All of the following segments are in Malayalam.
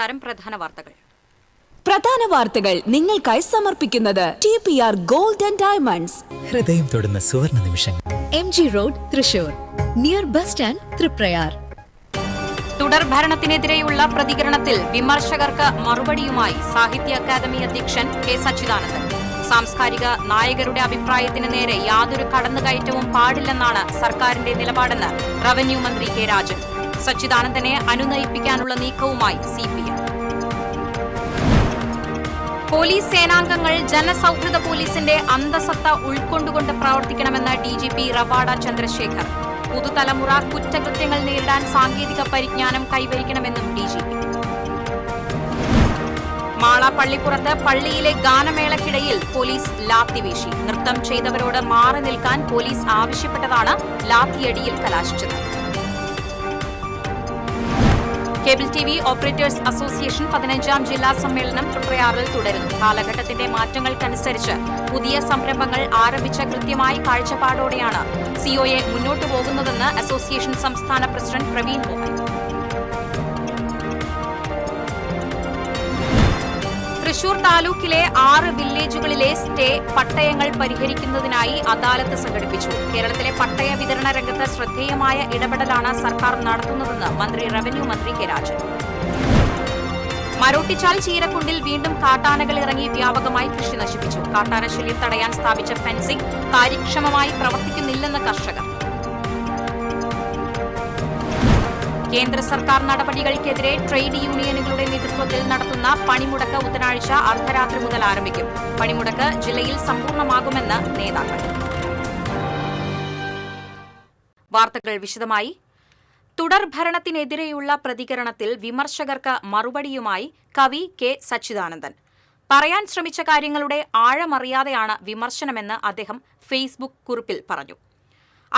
നമസ്കാരം. പ്രധാന വാർത്തകൾ നിങ്ങൾക്കായി സമർപ്പിക്കുന്നത് TPR ഗോൾഡ് ആൻഡ് ഡയമണ്ട്സ്. ഹൃദയം തൊടുന്ന സുവർണ നിമിഷങ്ങൾ. MG road, Thrissur, near bus stand, Triprayar. തുടർ ഭരണത്തിനെതിരെയുള്ള പ്രതികരണത്തിൽ വിമർശകർക്ക് മറുപടിയുമായി സാഹിത്യ അക്കാദമി അധ്യക്ഷൻ കെ സച്ചിദാനന്ദൻ. സാംസ്കാരിക നായകരുടെ അഭിപ്രായത്തിന് നേരെ യാതൊരു കടന്നുകയറ്റവും പാടില്ലെന്നാണ് സർക്കാരിന്റെ നിലപാടെന്ന് റവന്യൂ മന്ത്രി കെ രാജൻ. സച്ചിദാനന്ദനെ അനുനയിപ്പിക്കാനുള്ള നീക്കവുമായി CPM. പോലീസ് സേനാംഗങ്ങൾ ജനസൗഹൃദ പോലീസിന്റെ അന്തസത്ത ഉൾക്കൊണ്ടുകൊണ്ട് പ്രവർത്തിക്കണമെന്ന് DGP റവാഡ ചന്ദ്രശേഖർ. പുതുതലമുറ കുറ്റകൃത്യങ്ങൾ നേരിടാൻ സാങ്കേതിക പരിജ്ഞാനം കൈവരിക്കണമെന്നും DGP. മാള പള്ളിപ്പുറത്ത് പള്ളിയിലെ ഗാനമേളയ്ക്കിടയിൽ പോലീസ് ലാത്തിവീശി. നൃത്തം ചെയ്തവരോട് മാറി നിൽക്കാൻ പോലീസ് ആവശ്യപ്പെട്ടതാണ് ലാത്തിയടിയിൽ കലാശിച്ചത്. കേബിൾ TV ഓപ്പറേറ്റേഴ്സ് അസോസിയേഷൻ 15ാം ജില്ലാ സമ്മേളനം തൃപ്രയാറിൽ തുടരുന്നു. കാലഘട്ടത്തിന്റെ മാറ്റങ്ങൾക്കനുസരിച്ച് പുതിയ സംരംഭങ്ങൾ ആരംഭിച്ച കൃത്യമായ കാഴ്ചപ്പാടോടെയാണ് COA മുന്നോട്ടു പോകുന്നതെന്ന് അസോസിയേഷൻ സംസ്ഥാന പ്രസിഡന്റ് പ്രവീൺ മോഹൻ. തൃശൂർ താലൂക്കിലെ 6 വില്ലേജുകളിലെ സ്റ്റേ പട്ടയങ്ങൾ പരിഹരിക്കുന്നതിനായി അദാലത്ത് സംഘടിപ്പിച്ചു. കേരളത്തിലെ പട്ടയ വിതരണ രംഗത്ത് ശ്രദ്ധേയമായ ഇടപെടലാണ് സർക്കാർ നടത്തുന്നതെന്ന് റവന്യൂ മന്ത്രി കെ രാജൻ. മരോട്ടിച്ചാൽ ചീരക്കുണ്ടിൽ വീണ്ടും കാട്ടാനകൾ ഇറങ്ങി വ്യാപകമായി കൃഷി നശിപ്പിച്ചു. കാട്ടാനശല്യം തടയാൻ സ്ഥാപിച്ച ഫെൻസിംഗ് കാര്യക്ഷമമായി പ്രവർത്തിക്കുന്നില്ലെന്ന് കർഷകർ. കേന്ദ്ര സർക്കാർ നടപടികൾക്കെതിരെ ട്രേഡ് യൂണിയനുകളുടെ നേതൃത്വത്തിൽ നടത്തുന്ന പണിമുടക്ക് ബുധനാഴ്ച അർദ്ധരാത്രി മുതൽ ആരംഭിക്കും. പണിമുടക്ക് ജില്ലയിൽ സമ്പൂർണ്ണമാകുമെന്ന് നേതാക്കൾ. വാർത്തകൾ വിശദമായി. തുടർ ഭരണത്തിനെതിരെയുള്ള പ്രതികരണത്തിൽ വിമർശകർക്ക് മറുപടിയുമായി കവി കെ സച്ചിദാനന്ദൻ. പറയാൻ ശ്രമിച്ച കാര്യങ്ങളുടെ ആഴമറിയാതെയാണ് വിമർശനമെന്ന് അദ്ദേഹം ഫേസ്ബുക്ക് കുറിപ്പിൽ പറഞ്ഞു.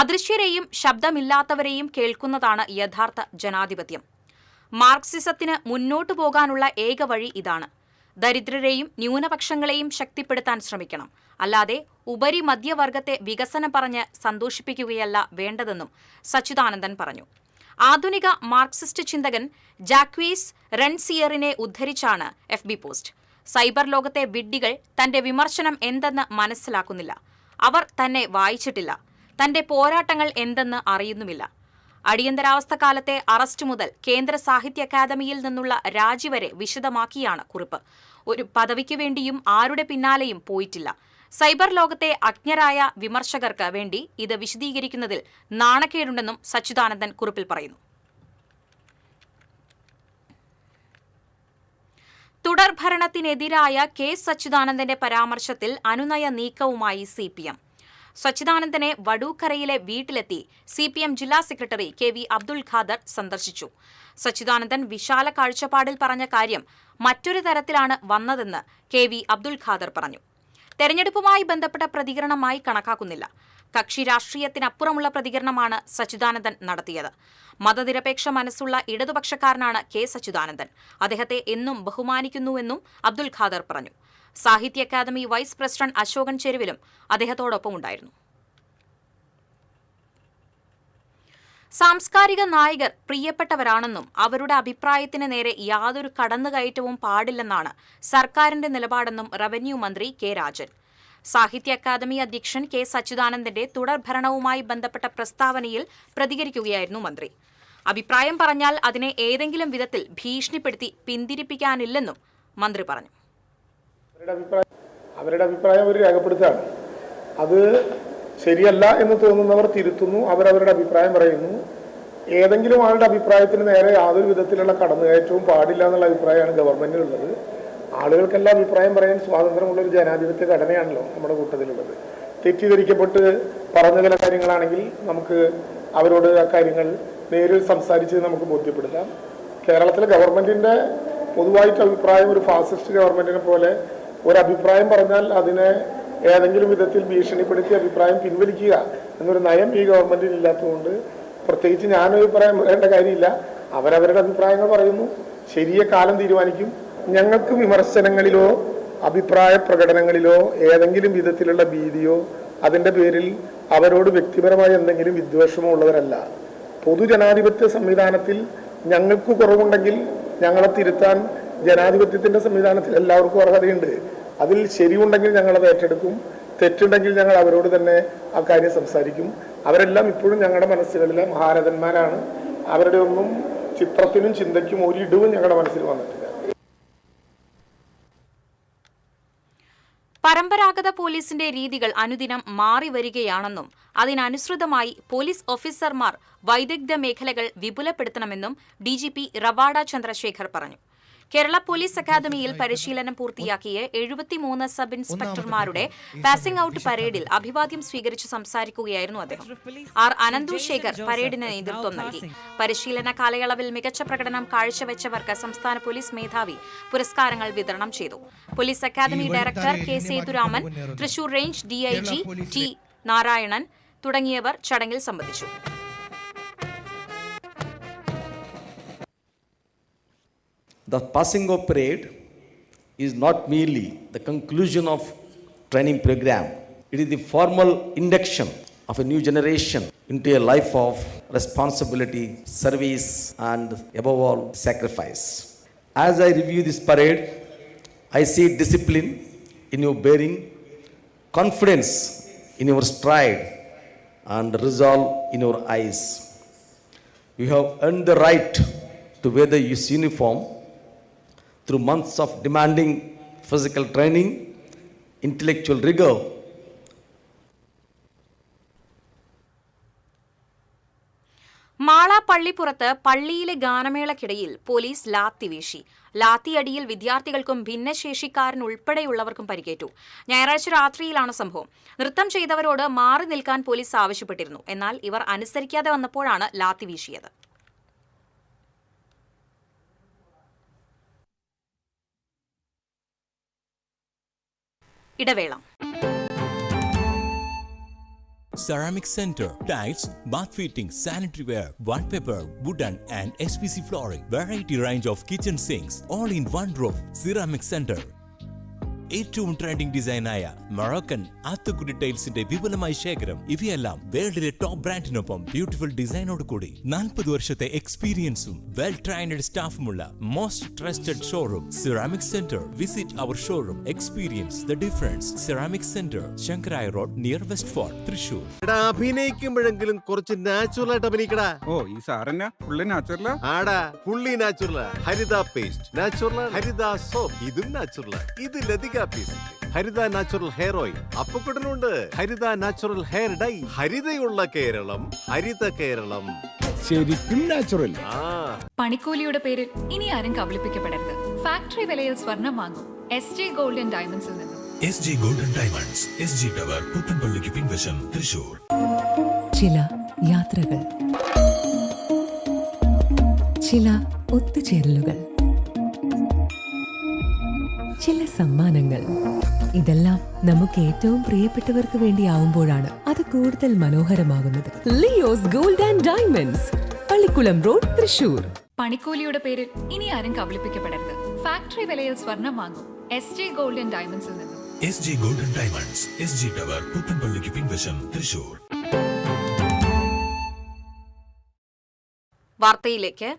അദൃശ്യരെയും ശബ്ദമില്ലാത്തവരെയും കേൾക്കുന്നതാണ് യഥാർത്ഥ ജനാധിപത്യം. മാർക്സിസത്തിന് മുന്നോട്ടു പോകാനുള്ള ഏക വഴി ഇതാണ്. ദരിദ്രരെയും ന്യൂനപക്ഷങ്ങളെയും ശക്തിപ്പെടുത്താൻ ശ്രമിക്കണം. അല്ലാതെ ഉപരിമധ്യവർഗത്തെ വികസനം പറഞ്ഞ് സന്തോഷിപ്പിക്കുകയല്ല വേണ്ടതെന്നും സച്ചിദാനന്ദൻ പറഞ്ഞു. ആധുനിക മാർക്സിസ്റ്റ് ചിന്തകൻ ജാക്വീസ് റെൻസിയറിനെ ഉദ്ധരിച്ചാണ് FB പോസ്റ്റ്. സൈബർ ലോകത്തെ വിഡ്ഢികൾ തന്റെ വിമർശനം എന്തെന്ന് മനസ്സിലാക്കുന്നില്ല. അവർ തന്നെ വായിച്ചിട്ടില്ല. തന്റെ പോരാട്ടങ്ങൾ എന്തെന്ന് അറിയുന്നുമില്ല. അടിയന്തരാവസ്ഥ കാലത്തെ അറസ്റ്റ് മുതൽ കേന്ദ്ര സാഹിത്യ അക്കാദമിയിൽ നിന്നുള്ള രാജി വരെ വിശദമാക്കിയാണ് കുറിപ്പ്. ഒരു പദവിക്ക് വേണ്ടിയും ആരുടെ പിന്നാലെയും പോയിട്ടില്ല. സൈബർ ലോകത്തെ അജ്ഞരായ വിമർശകർക്ക് വേണ്ടി ഇത് വിശദീകരിക്കുന്നതിൽ നാണക്കേടുണ്ടെന്നും സച്ചിദാനന്ദൻ കുറിപ്പിൽ പറയുന്നു. തുടർ ഭരണത്തിനെതിരായ കെ സച്ചിദാനന്ദന്റെ പരാമർശത്തിൽ അനുനയ നീക്കവുമായി CPM. സച്ചിദാനന്ദനെ വടൂക്കരയിലെ വീട്ടിലെത്തി CPM ജില്ലാ സെക്രട്ടറി KV അബ്ദുൽ ഖാദർ സന്ദർശിച്ചു. സച്ചിദാനന്ദൻ വിശാല കാഴ്ചപ്പാടിൽ പറഞ്ഞ കാര്യം മറ്റൊരു തരത്തിലാണ് വന്നതെന്ന് KV അബ്ദുൽ ഖാദർ പറഞ്ഞു. തെരഞ്ഞെടുപ്പുമായി ബന്ധപ്പെട്ട പ്രതികരണമായി കണക്കാക്കുന്നില്ല. കക്ഷി രാഷ്ട്രീയത്തിനപ്പുറമുള്ള പ്രതികരണമാണ് സച്ചിദാനന്ദൻ നടത്തിയത്. മതനിരപേക്ഷ മനസ്സുള്ള ഇടതുപക്ഷക്കാരനാണ് കെ സച്ചിദാനന്ദൻ. അദ്ദേഹത്തെ എന്നും ബഹുമാനിക്കുന്നുവെന്നും അബ്ദുൽ ഖാദർ പറഞ്ഞു. സാഹിത്യ അക്കാദമി വൈസ് പ്രസിഡന്റ് അശോകൻ ചെരുവിലും അദ്ദേഹത്തോടൊപ്പം ഉണ്ടായിരുന്നു. സാംസ്കാരിക നായകർ പ്രിയപ്പെട്ടവരാണെന്നും അവരുടെ അഭിപ്രായത്തിന് നേരെ യാതൊരു കടന്നുകയറ്റവും പാടില്ലെന്നാണ് സർക്കാരിന്റെ നിലപാടെന്നും റവന്യൂ മന്ത്രി കെ രാജൻ. സാഹിത്യ അക്കാദമി അധ്യക്ഷൻ കെ സച്ചിദാനന്ദന്റെ തുടർ ഭരണവുമായി ബന്ധപ്പെട്ട പ്രസ്താവനയിൽ പ്രതികരിക്കുകയായിരുന്നു മന്ത്രി. അഭിപ്രായം പറഞ്ഞാൽ അതിനെ ഏതെങ്കിലും വിധത്തിൽ ഭീഷണിപ്പെടുത്തി പിന്തിരിപ്പിക്കാനില്ലെന്നും മന്ത്രി പറഞ്ഞു. അവരുടെ അഭിപ്രായം അവർ രേഖപ്പെടുത്തുകയാണ്. അത് ശരിയല്ല എന്ന് തോന്നുന്നവർ തിരുത്തുന്നു, അവരവരുടെ അഭിപ്രായം പറയുന്നു. ഏതെങ്കിലും ആളുടെ അഭിപ്രായത്തിന് നേരെ യാതൊരു വിധത്തിലുള്ള കടന്നുകയറ്റവും പാടില്ല എന്നുള്ള അഭിപ്രായമാണ് ഗവൺമെന്റിനുള്ളത്. ആളുകൾക്കെല്ലാം അഭിപ്രായം പറയാൻ സ്വാതന്ത്ര്യമുള്ളൊരു ജനാധിപത്യ ഘടനയാണല്ലോ നമ്മുടെ കൂട്ടത്തിലുള്ളത്. തെറ്റിദ്ധരിക്കപ്പെട്ട് പറഞ്ഞ ചില കാര്യങ്ങളാണെങ്കിൽ നമുക്ക് അവരോട് ആ കാര്യങ്ങൾ നേരിൽ സംസാരിച്ച് നമുക്ക് ബോധ്യപ്പെടുത്താം. കേരളത്തിലെ ഗവൺമെന്റിന്റെ പൊതുവായിട്ട് അഭിപ്രായം ഒരു ഫാസിസ്റ്റ് ഗവൺമെന്റിനെ പോലെ ഒരഭിപ്രായം പറഞ്ഞാൽ അതിനെ ഏതെങ്കിലും വിധത്തിൽ ഭീഷണിപ്പെടുത്തി അഭിപ്രായം പിൻവലിക്കുക എന്നൊരു നയം ഈ ഗവൺമെന്റിന് ഇല്ലാത്തതുകൊണ്ട് പ്രത്യേകിച്ച് ഞാനഭിപ്രായം പറയേണ്ട കാര്യമില്ല. അവരവരുടെ അഭിപ്രായങ്ങൾ പറയുന്നു, ശരിയെ കാലം തീരുമാനിക്കും. ഞങ്ങൾക്ക് വിമർശനങ്ങളിലോ അഭിപ്രായ പ്രകടനങ്ങളിലോ ഏതെങ്കിലും വിധത്തിലുള്ള ഭീതിയോ അതിൻ്റെ പേരിൽ അവരോട് വ്യക്തിപരമായ എന്തെങ്കിലും വിദ്വേഷമോ ഉള്ളവരല്ല. പൊതുജനാധിപത്യ സംവിധാനത്തിൽ ഞങ്ങൾക്ക് കുറവുണ്ടെങ്കിൽ ഞങ്ങളെ തിരുത്താൻ ജനാധിപത്യത്തിന്റെ സംവിധാനത്തിൽ എല്ലാവർക്കും അർഹതയുണ്ട്. അതിൽ ശരിയുണ്ടെങ്കിൽ ഞങ്ങളത് ഏറ്റെടുക്കും, തെറ്റുണ്ടെങ്കിൽ ഞങ്ങൾ അവരോട് തന്നെ ആ കാര്യം സംസാരിക്കും. അവരെല്ലാം ഇപ്പോഴും ഞങ്ങളുടെ മനസ്സുകളിലെ മഹാരഥന്മാരാണ്. അവരുടെ ഒന്നും ചിത്രത്തിനും ചിന്തയ്ക്കും ഒരിടവും ഞങ്ങളുടെ മനസ്സിൽ വന്നിട്ടില്ല. പരമ്പരാഗത പോലീസിന്റെ രീതികൾ അനുദിനം മാറി വരികയാണെന്നും അതിനനുസൃതമായി പോലീസ് ഓഫീസർമാർ വൈദഗ്ധ്യ മേഖലകൾ വിപുലപ്പെടുത്തണമെന്നും ഡിജിപി റവാഡ ചന്ദ്രശേഖർ പറഞ്ഞു. കേരള പോലീസ് അക്കാദമിയിൽ പരിശീലനം പൂർത്തിയാക്കിയ 73 സബ് ഇൻസ്പെക്ടർമാരുടെ പാസിംഗ് ഔട്ട് പരേഡിൽ അഭിവാദ്യം സ്വീകരിച്ച് സംസാരിക്കുകയായിരുന്നു അദ്ദേഹം. ആർ അനന്തുശേഖർ പരേഡിന് നേതൃത്വം നൽകി. പരിശീലന കാലയളവിൽ മികച്ച പ്രകടനം കാഴ്ചവെച്ചവർക്ക് സംസ്ഥാന പോലീസ് മേധാവി പുരസ്കാരങ്ങൾ വിതരണം ചെയ്തു. Police academy director K Sethuraman, Thrissur range DIG T Narayanan തുടങ്ങിയവർ ചടങ്ങിൽ സംബന്ധിച്ചു. The passing of parade is not merely the conclusion of training program. It is the formal induction of a new generation into a life of responsibility, service, and above all, sacrifice. As I review this parade, I see discipline in your bearing, confidence in your stride, and resolve in your eyes. You have earned the right to wear this uniform through months of demanding physical training, intellectual rigor. Mala പള്ളിപ്പുറത്ത് പള്ളിയിലെ ഗാനമേളക്കിടയിൽ പോലീസ് ലാത്തി വീശി. ലാത്തിയടിയിൽ വിദ്യാർത്ഥികൾക്കും ഭിന്നശേഷിക്കാരനുൾപ്പെടെയുള്ളവർക്കും പരിക്കേറ്റു. ഞായറാഴ്ച രാത്രിയിലാണ് സംഭവം. നൃത്തം ചെയ്തവരോട് മാറി നിൽക്കാൻ പോലീസ് ആവശ്യപ്പെട്ടിരുന്നു. എന്നാൽ ഇവർ അനുസരിക്കാതെ വന്നപ്പോഴാണ് ലാത്തി വീശിയത്. ഇടവേള. Ceramic Center, tiles, bath fittings, sanitary ware, wallpaper, wooden and SPC flooring, variety range of kitchen sinks, all in one roof. Ceramic Center. ഏറ്റവും ട്രെൻഡിംഗ് ഡിസൈനായ മൊറോക്കൻ ആത്തുകുടി ടൈൽസിന്റെ വിപുലമായ ശേഖരം. ഇവയെല്ലാം വേൾഡിലെ ടോപ്പ് ബ്രാൻഡിനൊപ്പം ബ്യൂട്ടിഫുൾ ഡിസൈനോട് കൂടി 40 വർഷത്തെ എക്സ്പീരിയൻസും വെൽ ട്രെയിൻഡ് സ്റ്റാഫുമുള്ള most trusted showroom ceramic centre. Visit our showroom, experience the difference. Ceramic centre, Sankaraya road, near West Fort, Thrissur. അഭിനയിക്കുമ്പോഴെങ്കിലും കുറച്ച് നാച്ചുറൽ ആയിട്ട് അഭിനയിക്കടാ. ഓ, ഈ സാറന്നെ ഫുള്ളി നാച്ചുറലാ? ആടാ, ഫുള്ളി നാച്ചുറലാ. ഹരിത പേസ്റ്റ് നാച്ചുറൽ, ഹരിത സോപ്പ് ഇതും നാച്ചുറൽ. ഇത് ലതിക പേസ്റ്റ്, ഹരിത നാച്ചുറൽ ഹെയർ ഓയിൽ. അപ്പക്കുട്ടനുണ്ട് ഹരിത natural hair dye. ഹരിതയുള്ള Keralam, Haritha Keralam. ശരിക്കും നാച്ചുറൽ. പണിക്കൂലിയുടെ പേരിൽ ഇനി ആരും കബളിപ്പിക്കപ്പെടരുത്. ഫാക്ടറി വിലയിൽ സ്വർണം വാങ്ങും SJ Gold and Diamonds ൽ നിന്നും. SJ Gold and Diamonds, SG tower, പുത്തൻപള്ളിക്ക് പിൻവശം, തൃശൂർ. ചില യാത്രകൾ, ചില ഒത്തുചേരലുകൾ, ചില സമ്മാനങ്ങൾ, ഇതെല്ലാം നമുക്ക് ഏറ്റവും പ്രിയപ്പെട്ടവർക്ക് വേണ്ടിയാവുമ്പോഴാണ് അത് കൂടുതൽ മനോഹരമാകുന്നത്. Leo's gold and diamonds, Pallikulam road, Thrissur. പണിക്കൂലിയുടെ പേരിൽ ഇനി ആരും കബളിപ്പിക്കപ്പെടരുത്. ഫാക്ടറി വിലയിൽ സ്വർണം വാങ്ങും SJ Gold and Diamonds ൽ നിന്നും. SJ Gold and Diamonds, SG tower, പുത്തൻപള്ളിക്ക് പിൻവശം, തൃശൂർ. വാർത്തയിലേക്ക്.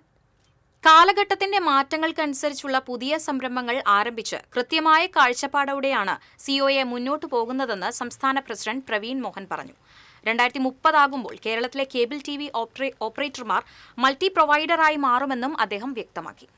കാലഘട്ടത്തിന്റെ മാറ്റങ്ങൾക്കനുസരിച്ചുള്ള പുതിയ സംരംഭങ്ങൾ ആരംഭിച്ച് കൃത്യമായ കാഴ്ചപ്പാടോടെയാണ് സിഒഎ മുന്നോട്ടു പോകുന്നതെന്ന് സംസ്ഥാന പ്രസിഡന്റ് പ്രവീൺ മോഹൻ പറഞ്ഞു. 2030 ആകുമ്പോൾ കേരളത്തിലെ കേബിൾ TV ഓപ്പറേറ്റർമാർ മൾട്ടി പ്രൊവൈഡറായി മാറുമെന്നും അദ്ദേഹം വ്യക്തമാക്കി.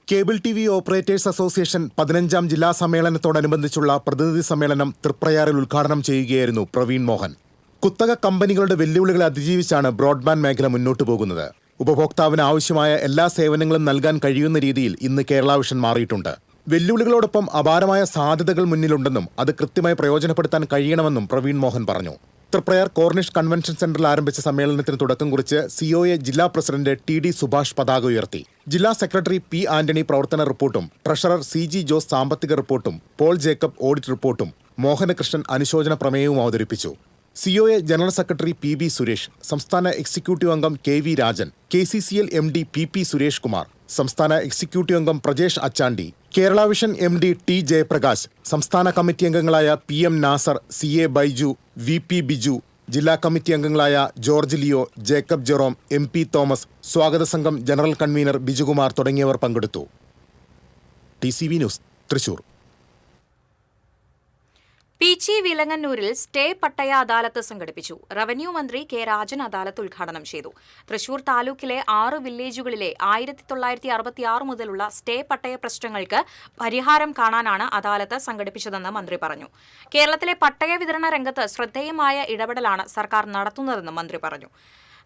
കേബിൾ TV ഓപ്പറേറ്റേഴ്സ് അസോസിയേഷൻ 15ാം ജില്ലാ സമ്മേളനത്തോടനുബന്ധിച്ചുള്ള പ്രതിനിധി സമ്മേളനം തൃപ്രയാറിൽ ഉദ്ഘാടനം ചെയ്യുകയായിരുന്നു പ്രവീൺ മോഹൻ. കുത്തക കമ്പനികളുടെ വെല്ലുവിളികളെ അതിജീവിച്ചാണ് ബ്രോഡ്ബാൻഡ് മേഖല മുന്നോട്ടു പോകുന്നത്. ഉപഭോക്താവിന് ആവശ്യമായ എല്ലാ സേവനങ്ങളും നൽകാൻ കഴിയുന്ന രീതിയിൽ ഇന്ന് കേരള വിഷൻ മാറിയിട്ടുണ്ട്. വെല്ലുവിളികളോടൊപ്പം അപാരമായ സാധ്യതകൾ മുന്നിലുണ്ടെന്നും അത് കൃത്യമായി പ്രയോജനപ്പെടുത്താൻ കഴിയണമെന്നും പ്രവീൺ മോഹൻ പറഞ്ഞു. തൃപ്രയാർ കോർണിഷ് കൺവെൻഷൻ സെന്ററിൽ ആരംഭിച്ച സമ്മേളനത്തിന് തുടക്കം കുറിച്ച് സിഒഎ ജില്ലാ പ്രസിഡന്റ് TD സുഭാഷ് പതാക ഉയർത്തി. ജില്ലാ സെക്രട്ടറി P ആന്റണി പ്രവർത്തന റിപ്പോർട്ടും ട്രഷറർ CG ജോസ് സാമ്പത്തിക റിപ്പോർട്ടും പോൾ ജേക്കബ് ഓഡിറ്റ് റിപ്പോർട്ടും മോഹനകൃഷ്ണൻ അനുശോചന പ്രമേയവും അവതരിപ്പിച്ചു. COA general secretary PB Suresh, സംസ്ഥാന എക്സിക്യൂട്ടീവ് അംഗം KV Rajan, KCCL MD PP Suresh Kumar, സംസ്ഥാന എക്സിക്യൂട്ടീവ് അംഗം Prajesh Achandi, Kerala vision MD T Jayaprakash, സംസ്ഥാന കമ്മിറ്റി അംഗങ്ങളായ PM Nasar, CA Baiju, VP Biju, ജില്ലാ കമ്മിറ്റി അംഗങ്ങളായ George Leo, Jacob Jerome, MP Thomas, സ്വാഗത സംഘം ജനറൽ കൺവീനർ ബിജുകുമാർ തുടങ്ങിയവർ പങ്കെടുത്തു. TCV news, Thrissur. പീച്ചി വിലങ്ങന്നൂരിൽ സ്റ്റേ പട്ടയ അദാലത്ത് സംഘടിപ്പിച്ചു. റവന്യൂ മന്ത്രി കെ രാജൻ അദാലത്ത് ഉദ്ഘാടനം ചെയ്തു. തൃശൂർ താലൂക്കിലെ 6 വില്ലേജുകളിലെ 1966 മുതലുള്ള സ്റ്റേ പട്ടയ പ്രശ്നങ്ങൾക്ക് പരിഹാരം കാണാനാണ് അദാലത്ത് സംഘടിപ്പിച്ചതെന്ന് മന്ത്രി പറഞ്ഞു. കേരളത്തിലെ പട്ടയ വിതരണ രംഗത്ത് ശ്രദ്ധേയമായ ഇടപെടലാണ് സർക്കാർ നടത്തുന്നതെന്ന് മന്ത്രി പറഞ്ഞു.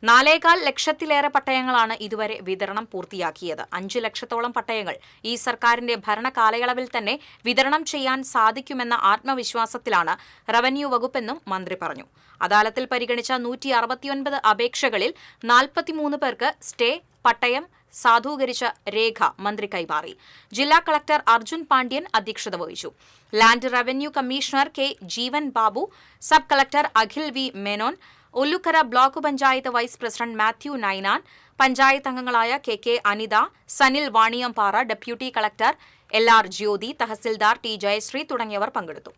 4.25 ലക്ഷത്തിലേറെ പട്ടയങ്ങളാണ് ഇതുവരെ വിതരണം പൂർത്തിയാക്കിയത്. 5 ലക്ഷത്തോളം പട്ടയങ്ങൾ ഈ സർക്കാരിന്റെ ഭരണകാലയളവിൽ തന്നെ വിതരണം ചെയ്യാൻ സാധിക്കുമെന്ന ആത്മവിശ്വാസത്തിലാണ് റവന്യൂ വകുപ്പെന്നും മന്ത്രി പറഞ്ഞു. അദാലത്തിൽ പരിഗണിച്ച 169 അപേക്ഷകളിൽ 43 പേർക്ക് സ്റ്റേ പട്ടയം സാധൂകരിച്ച രേഖ മന്ത്രി കൈമാറി. ജില്ലാ കളക്ടർ അർജുൻ പാണ്ഡ്യൻ അധ്യക്ഷത വഹിച്ചു. Land revenue commissioner K Jeevan Babu, sub collector Akhil V Menon, Ollukkara block panchayat vice president Mathew Ninan, panchayat അംഗങ്ങളായ KK Anitha, Sanil Vaniyampara, deputy collector LR Jyothi, tahsildar T Jayasree തുടങ്ങിയവർ പങ്കെടുത്തു.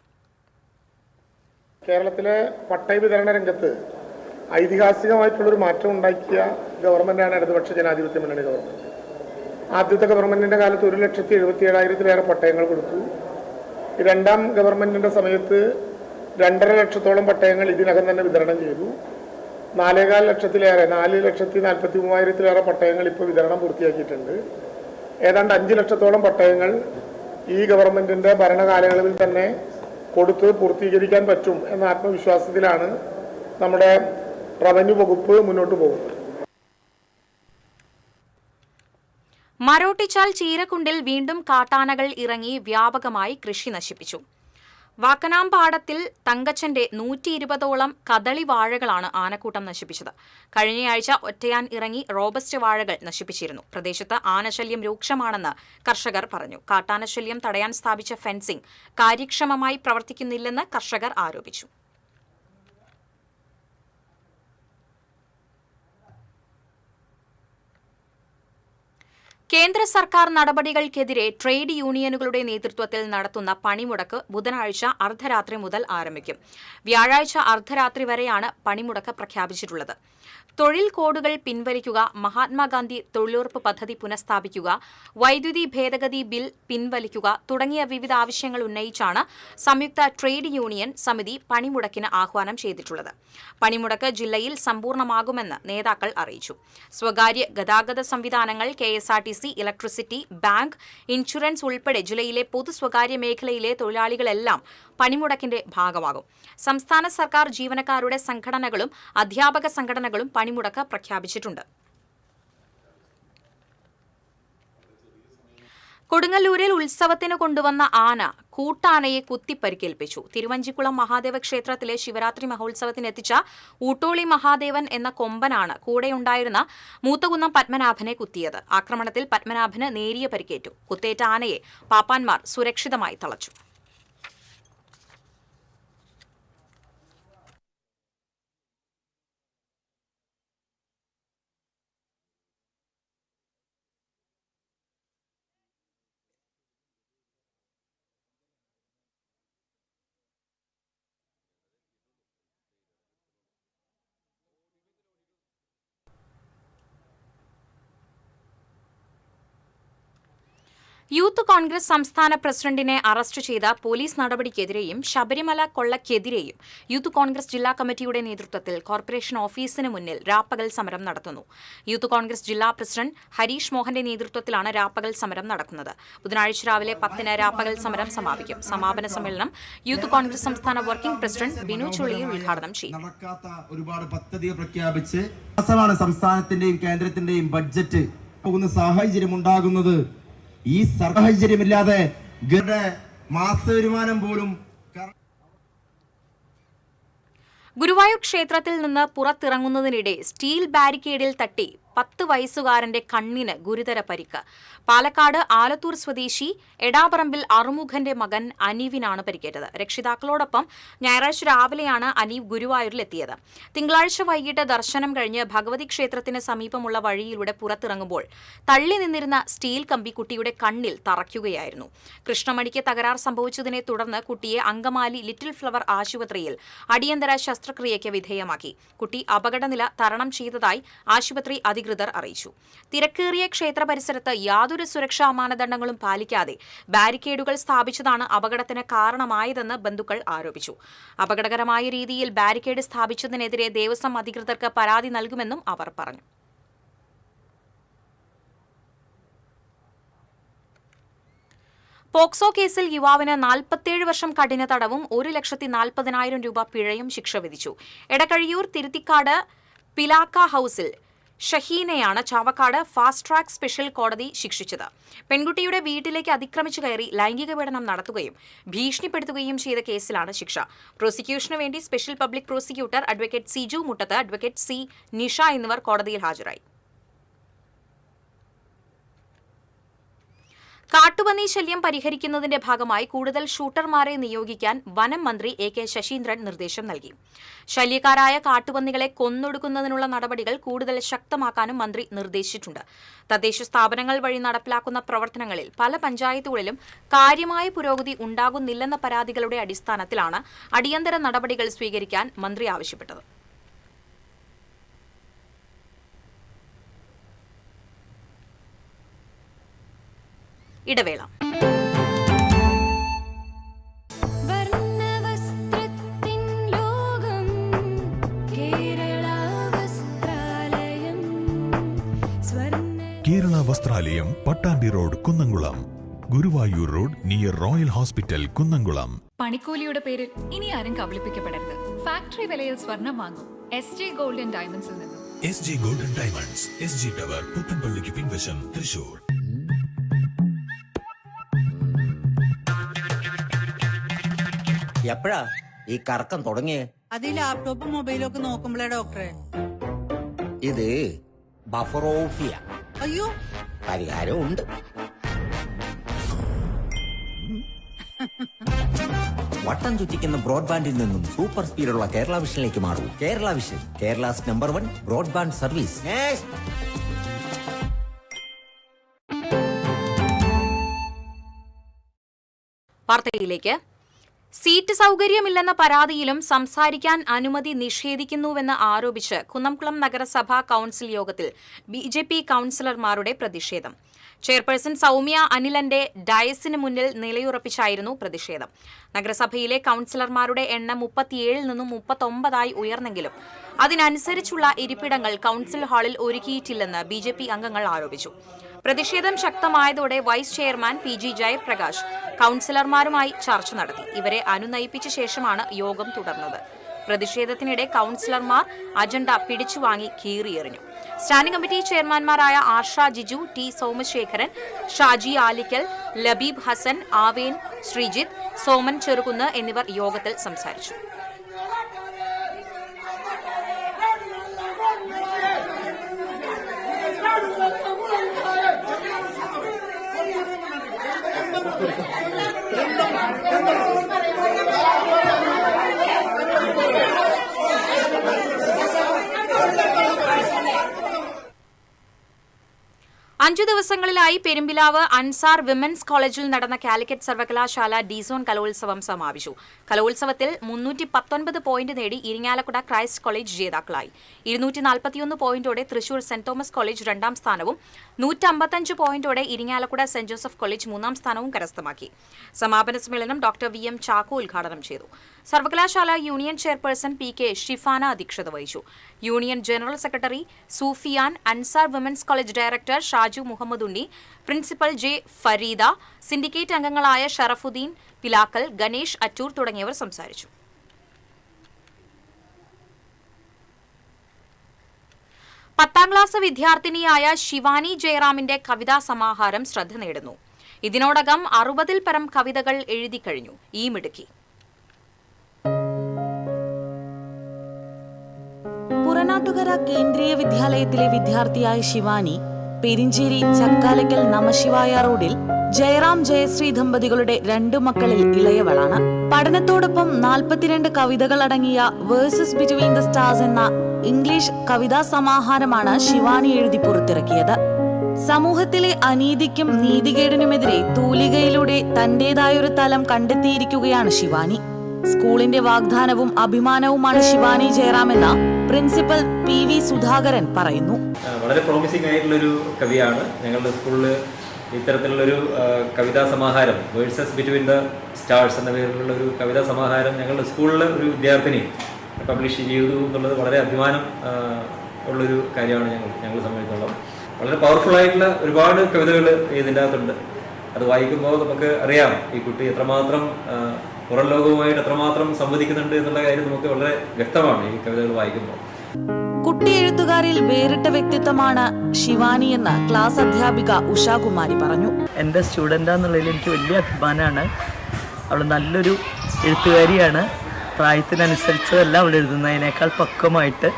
കേരളത്തിലെ പട്ടയ വിതരണ രംഗത്ത് ഐതിഹാസികമായിട്ടുള്ളൊരു മാറ്റം ഉണ്ടാക്കിയ ഗവൺമെന്റാണ് ഇടതുപക്ഷ ജനാധിപത്യ മുന്നണി ഗവൺമെന്റ്. ആദ്യത്തെ ഗവൺമെന്റിന്റെ കാലത്ത് 1,77,000-ലേറെ പട്ടയങ്ങൾ കൊടുത്തു. രണ്ടാം ഗവൺമെന്റിന്റെ സമയത്ത് 2.5 ലക്ഷത്തോളം പട്ടയങ്ങൾ ഇതിനകം തന്നെ വിതരണം ചെയ്തു. 4.25 ലക്ഷത്തിലേറെ 4,43,000-ലേറെ പട്ടയങ്ങൾ ഇപ്പോൾ വിതരണം പൂർത്തിയാക്കിയിട്ടുണ്ട്. ഏതാണ്ട് 5 ലക്ഷത്തോളം പട്ടയങ്ങൾ ഈ ഗവൺമെന്റിന്റെ ഭരണകാലയളവിൽ തന്നെ കൊടുത്ത് പൂർത്തീകരിക്കാൻ പറ്റും എന്ന ആത്മവിശ്വാസത്തിലാണ് നമ്മുടെ റവന്യൂ വകുപ്പ് മുന്നോട്ട് പോകുന്നത്. മരോട്ടിച്ചാൽ ചീരക്കുണ്ടിൽ വീണ്ടും കാട്ടാനകൾ ഇറങ്ങി വ്യാപകമായി കൃഷി നശിപ്പിച്ചു. വാക്കനാമ്പാടത്തിൽ തങ്കച്ചന്റെ 120ഓളം കദളി വാഴകളാണ് ആനക്കൂട്ടം നശിപ്പിച്ചത്. കഴിഞ്ഞയാഴ്ച ഒറ്റയാൻ ഇറങ്ങി റോബസ്റ്റ് വാഴകൾ നശിപ്പിച്ചിരുന്നു. പ്രദേശത്ത് ആനശല്യം രൂക്ഷമാണെന്ന് കർഷകർ പറഞ്ഞു. കാട്ടാനശല്യം തടയാൻ സ്ഥാപിച്ച ഫെൻസിംഗ് കാര്യക്ഷമമായി പ്രവർത്തിക്കുന്നില്ലെന്ന് കർഷകർ ആരോപിച്ചു. കേന്ദ്ര സർക്കാർ നടപടികൾക്കെതിരെ ട്രേഡ് യൂണിയനുകളുടെ നേതൃത്വത്തിൽ നടത്തുന്ന പണിമുടക്ക് ബുധനാഴ്ച അർദ്ധരാത്രി മുതൽ ആരംഭിക്കും. വ്യാഴാഴ്ച അർദ്ധരാത്രി വരെയാണ് പണിമുടക്ക് പ്രഖ്യാപിച്ചിട്ടുള്ളത്. തൊഴിൽ കോഡുകൾ പിൻവലിക്കുക, മഹാത്മാഗാന്ധി തൊഴിലുറപ്പ് പദ്ധതി പുനഃസ്ഥാപിക്കുക, വൈദ്യുതി ഭേദഗതി ബിൽ പിൻവലിക്കുക തുടങ്ങിയ വിവിധ ആവശ്യങ്ങൾ ഉന്നയിച്ചാണ് സംയുക്ത ട്രേഡ് യൂണിയൻ സമിതി പണിമുടക്കിന് ആഹ്വാനം ചെയ്തിട്ടുള്ളത്. പണിമുടക്ക് ജില്ലയിൽ സമ്പൂർണ്ണമാകുമെന്ന് നേതാക്കൾ അറിയിച്ചു. സ്വകാര്യ ഗതാഗത സംവിധാനങ്ങൾ, KSRTC, ഇലക്ട്രിസിറ്റി, ബാങ്ക്, ഇൻഷുറൻസ് ഉൾപ്പെടെ ജില്ലയിലെ പൊതു സ്വകാര്യ മേഖലയിലെ തൊഴിലാളികളെല്ലാം പണിമുടക്കിന്റെ ഭാഗമാകും. സംസ്ഥാന സർക്കാർ ജീവനക്കാരുടെ സംഘടനകളും അധ്യാപക സംഘടനകളും പണിമുടക്ക് പ്രഖ്യാപിച്ചിട്ടുണ്ട്. കൊടുങ്ങല്ലൂരിൽ ഉത്സവത്തിന് കൊണ്ടുവന്ന ആന കൂട്ടാനയെ കുത്തിപ്പരിക്കേൽപ്പിച്ചു. തിരുവഞ്ചിക്കുളം മഹാദേവ ക്ഷേത്രത്തിലെ ശിവരാത്രി മഹോത്സവത്തിനെത്തിച്ച ഊട്ടോളി മഹാദേവൻ എന്ന കൊമ്പനാണ് കൂടെയുണ്ടായിരുന്ന മൂത്തകുന്നം പത്മനാഭനെ കുത്തിയത്. ആക്രമണത്തിൽ പത്മനാഭന് നേരിയ പരിക്കേറ്റു. കുത്തേറ്റ ആനയെ പാപ്പാന്മാർ സുരക്ഷിതമായി തളച്ചു. യൂത്ത് കോൺഗ്രസ് സംസ്ഥാന പ്രസിഡന്റിനെ അറസ്റ്റ് ചെയ്ത പോലീസ് നടപടിക്കെതിരെയും ശബരിമല കൊള്ളക്കെതിരെയും യൂത്ത് കോൺഗ്രസ് ജില്ലാ കമ്മിറ്റിയുടെ നേതൃത്വത്തിൽ കോർപ്പറേഷൻ ഓഫീസിന് മുന്നിൽ രാപ്പകൽ സമരം നടത്തുന്നു. യൂത്ത് കോൺഗ്രസ് ജില്ലാ പ്രസിഡന്റ് ഹരീഷ് മോഹന്റെ നേതൃത്വത്തിലാണ് രാപ്പകൽ സമരം നടക്കുന്നത്. ബുധനാഴ്ച രാവിലെ 10-ന് രാപ്പകൽ സമരം സമാപിക്കും. സമാപന സമ്മേളനം യൂത്ത് കോൺഗ്രസ് സംസ്ഥാന വർക്കിംഗ് പ്രസിഡന്റ് ബിനു ചുള്ളിയിൽ ഉദ്ഘാടനം ചെയ്യും. ഒരുപാട് പദ്ധതികൾ പ്രഖ്യാപിച്ച് സംസ്ഥാനത്തിന്റെയും കേന്ദ്രത്തിന്റെയും ബഡ്ജറ്റ് പോകുന്ന സാഹചര്യം ഉണ്ടാകുന്നത്. ഈ സാഹചര്യമില്ലാതെ മാസ വരുമാനം പോലും. ഗുരുവായൂർ ക്ഷേത്രത്തിൽ നിന്ന് പുറത്തിറങ്ങുന്നതിനിടെ സ്റ്റീൽ ബാരിക്കേഡിൽ തട്ടി 10 വയസ്സുകാരന്റെ കണ്ണിന് ഗുരുതര പരിക്ക്. പാലക്കാട് ആലത്തൂർ സ്വദേശി എടാപറമ്പിൽ അറുമുഖന്റെ മകൻ അനീവിനാണ് പരിക്കേറ്റത്. രക്ഷിതാക്കളോടൊപ്പം ഞായറാഴ്ച രാവിലെയാണ് അനീവ് ഗുരുവായൂരിലെത്തിയത്. തിങ്കളാഴ്ച വൈകിട്ട് ദർശനം കഴിഞ്ഞ് ഭഗവതി ക്ഷേത്രത്തിന് സമീപമുള്ള വഴിയിലൂടെ പുറത്തിറങ്ങുമ്പോൾ തള്ളി നിന്നിരുന്ന സ്റ്റീൽ കമ്പി കുട്ടിയുടെ കണ്ണിൽ തറയ്ക്കുകയായിരുന്നു. കൃഷ്ണമണിക്ക് തകരാർ സംഭവിച്ചതിനെ തുടർന്ന് കുട്ടിയെ അങ്കമാലി ലിറ്റിൽ ഫ്ലവർ ആശുപത്രിയിൽ അടിയന്തര ശസ്ത്രക്രിയയ്ക്ക് വിധേയമാക്കി. കുട്ടി അപകടനില തരണം ചെയ്തതായി ആശുപത്രി അധികൃതർ അറിയിച്ചു. തിരക്കേറിയ ക്ഷേത്ര പരിസരത്ത് യാതൊരു സുരക്ഷാ മാനദണ്ഡങ്ങളും പാലിക്കാതെ ബാരിക്കേഡുകൾ സ്ഥാപിച്ചതാണ് അപകടത്തിന് കാരണമായതെന്ന് ബന്ധുക്കൾ ആരോപിച്ചു. അപകടകരമായ രീതിയിൽ ബാരിക്കേഡ് സ്ഥാപിച്ചതിനെതിരെ ദേവസ്വം അധികൃതർക്ക് പരാതി നൽകുമെന്നും അവർ പറഞ്ഞു. പോക്സോ കേസിൽ യുവാവിന് 47 വർഷം കഠിന തടവും 1,40,40,000 രൂപ പിഴയും ശിക്ഷ വിധിച്ചു. എടക്കഴിയൂർ തിരുത്തിക്കാട് പിലാക്ക ഹൌസിൽ ഷഹീനെയാണ് ചാവക്കാട് ഫാസ്റ്റ് ട്രാക്ക് സ്പെഷ്യൽ കോടതി ശിക്ഷിച്ചത്. പെൺകുട്ടിയുടെ വീട്ടിലേക്ക് അതിക്രമിച്ചു കയറി ലൈംഗിക പീഡനം നടത്തുകയും ഭീഷണിപ്പെടുത്തുകയും ചെയ്ത കേസിലാണ് ശിക്ഷ. പ്രോസിക്യൂഷനു വേണ്ടി special public prosecutor advocate Siju Muttath, advocate C Nisha എന്നിവർ കോടതിയിൽ ഹാജരായി. കാട്ടുപന്നി ശല്യം പരിഹരിക്കുന്നതിന്റെ ഭാഗമായി കൂടുതൽ ഷൂട്ടർമാരെ നിയോഗിക്കാൻ വനം മന്ത്രി എ.കെ. ശശീന്ദ്രൻ നിർദ്ദേശം നൽകി. ശല്യക്കാരായ കാട്ടുപന്നികളെ കൊന്നൊടുക്കുന്നതിനുള്ള നടപടികൾ കൂടുതൽ ശക്തമാക്കാനും മന്ത്രി നിർദ്ദേശിച്ചിട്ടുണ്ട്. തദ്ദേശ സ്ഥാപനങ്ങൾ വഴി നടപ്പിലാക്കുന്ന പ്രവർത്തനങ്ങളിൽ പല പഞ്ചായത്തുകളിലും കാര്യമായ പുരോഗതി ഉണ്ടാകുന്നില്ലെന്ന പരാതികളുടെ അടിസ്ഥാനത്തിലാണ് അടിയന്തര നടപടികൾ സ്വീകരിക്കാൻ മന്ത്രി ആവശ്യപ്പെട്ടത്. ഇടവേള. Kerala Vasthralayam, Pattambi road, Kunnamkulam. Guruvayur road near Royal Hospital, Kunnamkulam. പണിക്കൂലിയുടെ പേരിൽ ഇനി ആരും കബളിപ്പിക്കപ്പെടരുത്. ഫാക്ടറി വിലയിൽ സ്വർണം വാങ്ങും SJ ഗോൾഡ് ആൻഡ് ഡയമണ്ട്സിൽ നിന്നും. SJ gold and diamonds, SG tower, പുത്തൻപള്ളിക്ക് പിൻവശം, തൃശൂർ. എപ്പോഴാ ഈ കറക്കം തുടങ്ങിയേ? അത് ഈ ലാപ്ടോപ്പും മൊബൈലും ഒക്കെ നോക്കുമ്പോഴേ ഡോക്ടറെ. ഇത് ബഫറോഫിയ. അയ്യോ, പരിഹാരം ഉണ്ട്. വട്ടം ചുറ്റിക്കുന്ന ബ്രോഡ്ബാൻഡിൽ നിന്നും സൂപ്പർ സ്പീഡുള്ള കേരള വിഷനിലേക്ക് മാറൂ. Kerala vision, Kerala's number 1 broadband service. വാർത്തയിലേക്ക്. സീറ്റ് സൗകര്യമില്ലെന്ന പരാതിയിലും സംസാരിക്കാൻ അനുമതി നിഷേധിക്കുന്നുവെന്ന് ആരോപിച്ച് കുന്നംകുളം നഗരസഭാ കൌൺസിൽ യോഗത്തിൽ BJP കൌൺസിലർമാരുടെ പ്രതിഷേധം. ചെയർപേഴ്സൺ സൗമ്യ അനിലന്റെ ഡയസിന് മുന്നിൽ നിലയുറപ്പിച്ചായിരുന്നു പ്രതിഷേധം. നഗരസഭയിലെ കൌൺസിലർമാരുടെ എണ്ണം 37 നിന്നും 39 ഉയർന്നെങ്കിലും അതിനനുസരിച്ചുള്ള ഇരിപ്പിടങ്ങൾ കൌൺസിൽ ഹാളിൽ ഒരുക്കിയിട്ടില്ലെന്ന് BJP അംഗങ്ങൾ ആരോപിച്ചു. പ്രതിഷേധം ശക്തമായതോടെ വൈസ് ചെയർമാൻ PG ജയപ്രകാശ് കൌൺസിലർമാരുമായി ചർച്ച നടത്തി. ഇവരെ അനുനയിപ്പിച്ച ശേഷമാണ് യോഗം തുടർന്നത്. പ്രതിഷേധത്തിനിടെ കൌൺസിലർമാർ അജണ്ട പിടിച്ചുവാങ്ങി കീറിയെറിഞ്ഞു. സ്റ്റാൻഡിംഗ് കമ്മിറ്റി ചെയർമാൻമാരായ ആർഷ ജിജു, T സോമശേഖരൻ, ഷാജി ആലിക്കൽ, ലബീബ് ഹസൻ, ആവേൻ ശ്രീജിത്ത്, സോമൻ ചെറുകുന്ന് എന്നിവർ യോഗത്തിൽ സംസാരിച്ചു. അഞ്ചു ദിവസങ്ങളിലായി പെരുമ്പിലാവ് അൻസാർ വിമൻസ് കോളേജിൽ നടന്ന കാലിക്കറ്റ് സർവകലാശാല ഡിസോൺ കലോത്സവം സമാപിച്ചു. കലോത്സവത്തിൽ 319 പോയിന്റ് നേടി ഇരിങ്ങാലക്കുട ക്രൈസ്റ്റ് കോളേജ് ജേതാക്കളായി. 241 പോയിന്റോടെ തൃശൂർ സെന്റ് തോമസ് കോളേജ് 2ാം സ്ഥാനവും 155 പോയിന്റോടെ ഇരിങ്ങാലക്കുട സെന്റ് ജോസഫ് കോളേജ് 3ാം സ്ഥാനവും കരസ്ഥമാക്കി. സമാപന സമ്മേളനം ഡോക്ടർ VM ചാക്കോ ഉദ്ഘാടനം ചെയ്തു. സർവകലാശാല യൂണിയൻ ചെയർപേഴ്സൺ PK ഷിഫാന അധ്യക്ഷത വഹിച്ചു. Union general secretary Sufiyan, Ansar women's college director Shaju Muhammad Unni, principal J Fareeda, syndicate അംഗങ്ങളായ ഷറഫുദ്ദീൻ പിലാക്കൽ, ഗണേഷ് അറ്റൂർ തുടങ്ങിയവർ സംസാരിച്ചു. പത്താം ക്ലാസ് വിദ്യാർത്ഥിനിയായ ശിവാനി ജയറാമിന്റെ കവിതാ സമാഹാരം ശ്രദ്ധ നേടുന്നു. ഇതിനോടകം 60-ൽ പരം കവിതകൾ എഴുതിക്കഴിഞ്ഞു ഈ മിടുക്കി. പുറനാ കാട്ടാട്ടുകര കേന്ദ്രീയ വിദ്യാലയത്തിലെ വിദ്യാർത്ഥിയായ ശിവാനി പെരിഞ്ചേരി ചക്കാലക്കൽ നമശിവായ റോഡിൽ ജയറാം ജയശ്രീ ദമ്പതികളുടെ 2 മക്കളിൽ ഇളയവളാണ്. പഠനത്തോടൊപ്പം 42 കവിതകൾ അടങ്ങിയ വേഴ്സസ് ബിറ്റ്വീൻ ദ സ്റ്റാർസ് എന്ന ഇംഗ്ലീഷ് കവിതാ സമാഹാരമാണ് ശിവാനി എഴുതി പുറത്തിറക്കിയത്. സമൂഹത്തിലെ അനീതിക്കും നീതികേടിനുമെതിരെ തൂലികയിലൂടെ തന്റേതായൊരു തലം കണ്ടെത്തിയിരിക്കുകയാണ് ശിവാനി. സ്കൂളിന്റെ വാഗ്ദാനവും അഭിമാനവുമാണ് ശിവാനി ജയറാം എന്ന പ്രിൻസിപ്പൽ PV സുധാകരൻ പറയുന്നു. വളരെ പ്രോമിസിംഗ് ആയിട്ടുള്ളൊരു കവിയാണ്. ഞങ്ങളുടെ സ്കൂളിൽ ഇത്തരത്തിലുള്ളൊരു കവിതാ സമാഹാരം വേഴ്സസ് ബിറ്റ്വീൻ ദ സ്റ്റാർസ് എന്ന പേരിലുള്ള ഒരു കവിതാ സമാഹാരം ഞങ്ങളുടെ സ്കൂളിലെ ഒരു വിദ്യാർത്ഥിനി പബ്ലിഷ് ചെയ്തു എന്നുള്ളത് വളരെ അഭിമാനം ഉള്ളൊരു കാര്യമാണ് ഞങ്ങളെ സംബന്ധിച്ചിടത്തോളം. വളരെ പവർഫുൾ ആയിട്ടുള്ള ഒരുപാട് കവിതകൾ ഇതിൻ്റെ അകത്തുണ്ട്. അത് വായിക്കുമ്പോൾ നമുക്ക് അറിയാം ഈ കുട്ടി എത്രമാത്രം പുറം ലോകവുമായിട്ട് എത്രമാത്രം സംവദിക്കുന്നുണ്ട് എന്നുള്ള കാര്യം നമുക്ക് വളരെ വ്യക്തമാണ് ഈ കവിതകൾ വായിക്കുമ്പോൾ. കുട്ടി എഴുത്തുകാരിൽ വേറിട്ട വ്യക്തിത്വമാണ് ശിവാനി എന്ന് ക്ലാസ് അധ്യാപിക ഉഷാകുമാരി പറഞ്ഞു. എൻ്റെ സ്റ്റുഡൻ്റാന്നുള്ളതിൽ എനിക്ക് വലിയ അഭിമാനമാണ്. അവൾ നല്ലൊരു എഴുത്തുകാരിയാണ്. പ്രായത്തിനനുസരിച്ചതല്ല അവൾ എഴുതുന്നതിനേക്കാൾ പക്വമായിട്ട്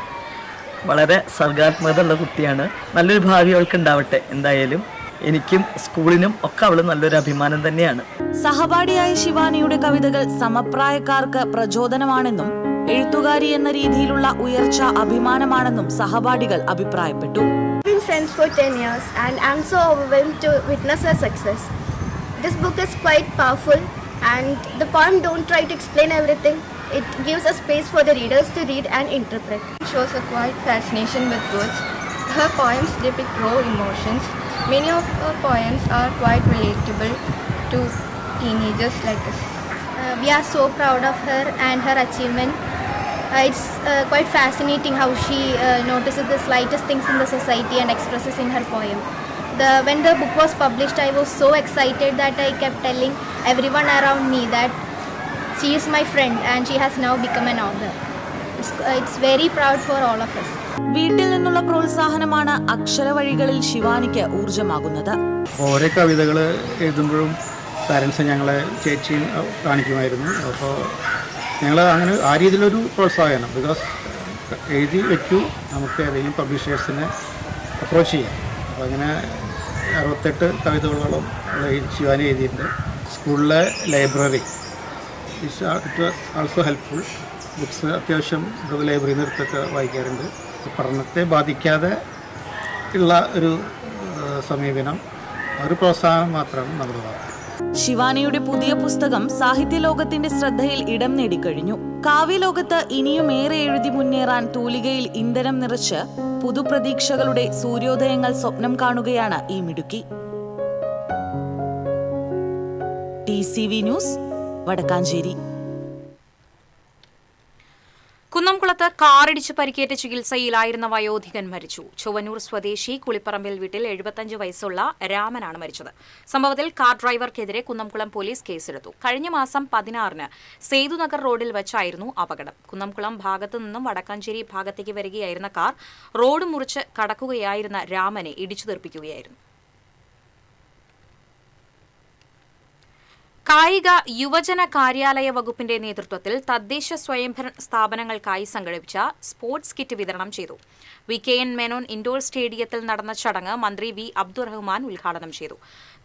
വളരെ സർഗാത്മകത ഉള്ള കുട്ടിയാണ്. നല്ലൊരു ഭാവി അവൾക്ക് ഉണ്ടാവട്ടെ. എന്തായാലും എനിക്കും സ്കൂളിനും ഒക്കെ അവൾ നല്ലൊരു അഭിമാനം തന്നെയാണ്. സഹപാഠിയായ ശിവാനിയുടെ കവിതകൾ സമപ്രായക്കാർക്ക് പ്രചോദനമാണെന്നും എഴുത്തുകാരി എന്ന രീതിയിലുള്ള ഉയർച്ച അഭിമാനമാണെന്നും സഹപാഠികൾ അഭിപ്രായപ്പെട്ടു. Been friends for 10 years and I'm so overwhelmed to witness her success. This book is quite powerful and the poem don't try to explain everything. It gives a space for the readers to read and interpret. It shows a quiet fascination with words. Her poems depict raw emotions. Many of her poems are quite relatable to teenagers like us. We are so proud of her and her achievement. It's quite fascinating how she notices the slightest things in the society and expresses in her poem. When the book was published, I was so excited that I kept telling everyone around me that she is my friend and she has now become an author. It's very proud for all of us. വീട്ടിൽ നിന്നുള്ള പ്രോത്സാഹനമാണ് അക്ഷരവഴികളിൽ ശിവാനിക്ക് ഊർജ്ജമാകുന്നത്. ഓരോ കവിതകൾ എഴുതുമ്പോഴും പാരൻസ് ഞങ്ങളെ ചേച്ചി കാണിക്കുമായിരുന്നു. അപ്പോൾ ഞങ്ങൾ അങ്ങനെ ആ രീതിയിലൊരു പ്രോത്സാഹനം, ബിക്കോസ് എഴുതി വെക്കൂ, നമുക്ക് ഏതെങ്കിലും പബ്ലിഷേഴ്സിനെ അപ്രോച്ച് ചെയ്യാം. അപ്പോൾ അങ്ങനെ 68 കവിതകളോളം ശിവാനി എഴുതിയിട്ടുണ്ട്. സ്കൂളിലെ library it was also helpful. Books അത്യാവശ്യം ലൈബ്രറിയിൽ നിന്ന് എടുത്തൊക്കെ വായിക്കാറുണ്ട്. പഠനത്തെ ബാധിക്കാതെ ഉള്ള ഒരു സമീപനം, ഒരു പ്രോത്സാഹനം മാത്രമാണ് നമ്മുടെ ഭാഗത്ത്. ശിവാനിയുടെ പുതിയ പുസ്തകം സാഹിത്യലോകത്തിന്റെ ശ്രദ്ധയിൽ ഇടം നേടിക്കഴിഞ്ഞു. കാവ്യലോകത്ത് ഇനിയും ഏറെ എഴുതി മുന്നേറാൻ തൂലികയിൽ ഇന്ധനം നിറച്ച് പുതുപ്രതീക്ഷകളുടെ സൂര്യോദയങ്ങൾ സ്വപ്നം കാണുകയാണ് ഈ മിടുക്കി. TCV news, Vadakkanchery. കുന്നംകുളത്ത് കാറിടിച്ച് പരിക്കേറ്റ ചികിത്സയിലായിരുന്ന വയോധികൻ മരിച്ചു. ചൊവ്വന്നൂർ സ്വദേശി കുളിപ്പറമ്പിൽ വീട്ടിൽ 75 വയസ്സുള്ള രാമനാണ് മരിച്ചത്. സംഭവത്തിൽ കാർ ഡ്രൈവർക്കെതിരെ കുന്നംകുളം പോലീസ് കേസെടുത്തു. കഴിഞ്ഞ മാസം 16-ന് സേതുനഗർ റോഡിൽ വച്ചായിരുന്നു അപകടം. കുന്നംകുളം ഭാഗത്തു നിന്നും വടക്കാഞ്ചേരി ഭാഗത്തേക്ക് വരികയായിരുന്ന കാർ റോഡ് മുറിച്ച് കടക്കുകയായിരുന്ന രാമനെ ഇടിച്ചു തെറിപ്പിക്കുകയായിരുന്നു. കായിക യുവജന കാര്യാലയ വകുപ്പിന്റെ നേതൃത്വത്തിൽ തദ്ദേശ സ്വയംഭരണ സ്ഥാപനങ്ങൾക്കായി സംഘടിപ്പിച്ച സ്പോർട്സ് കിറ്റ് വിതരണം ചെയ്തു. VKN മേനോൻ ഇൻഡോർ സ്റ്റേഡിയത്തിൽ നടന്ന ചടങ്ങ് മന്ത്രി V. അബ്ദുറഹ്മാൻ ഉദ്ഘാടനം ചെയ്തു.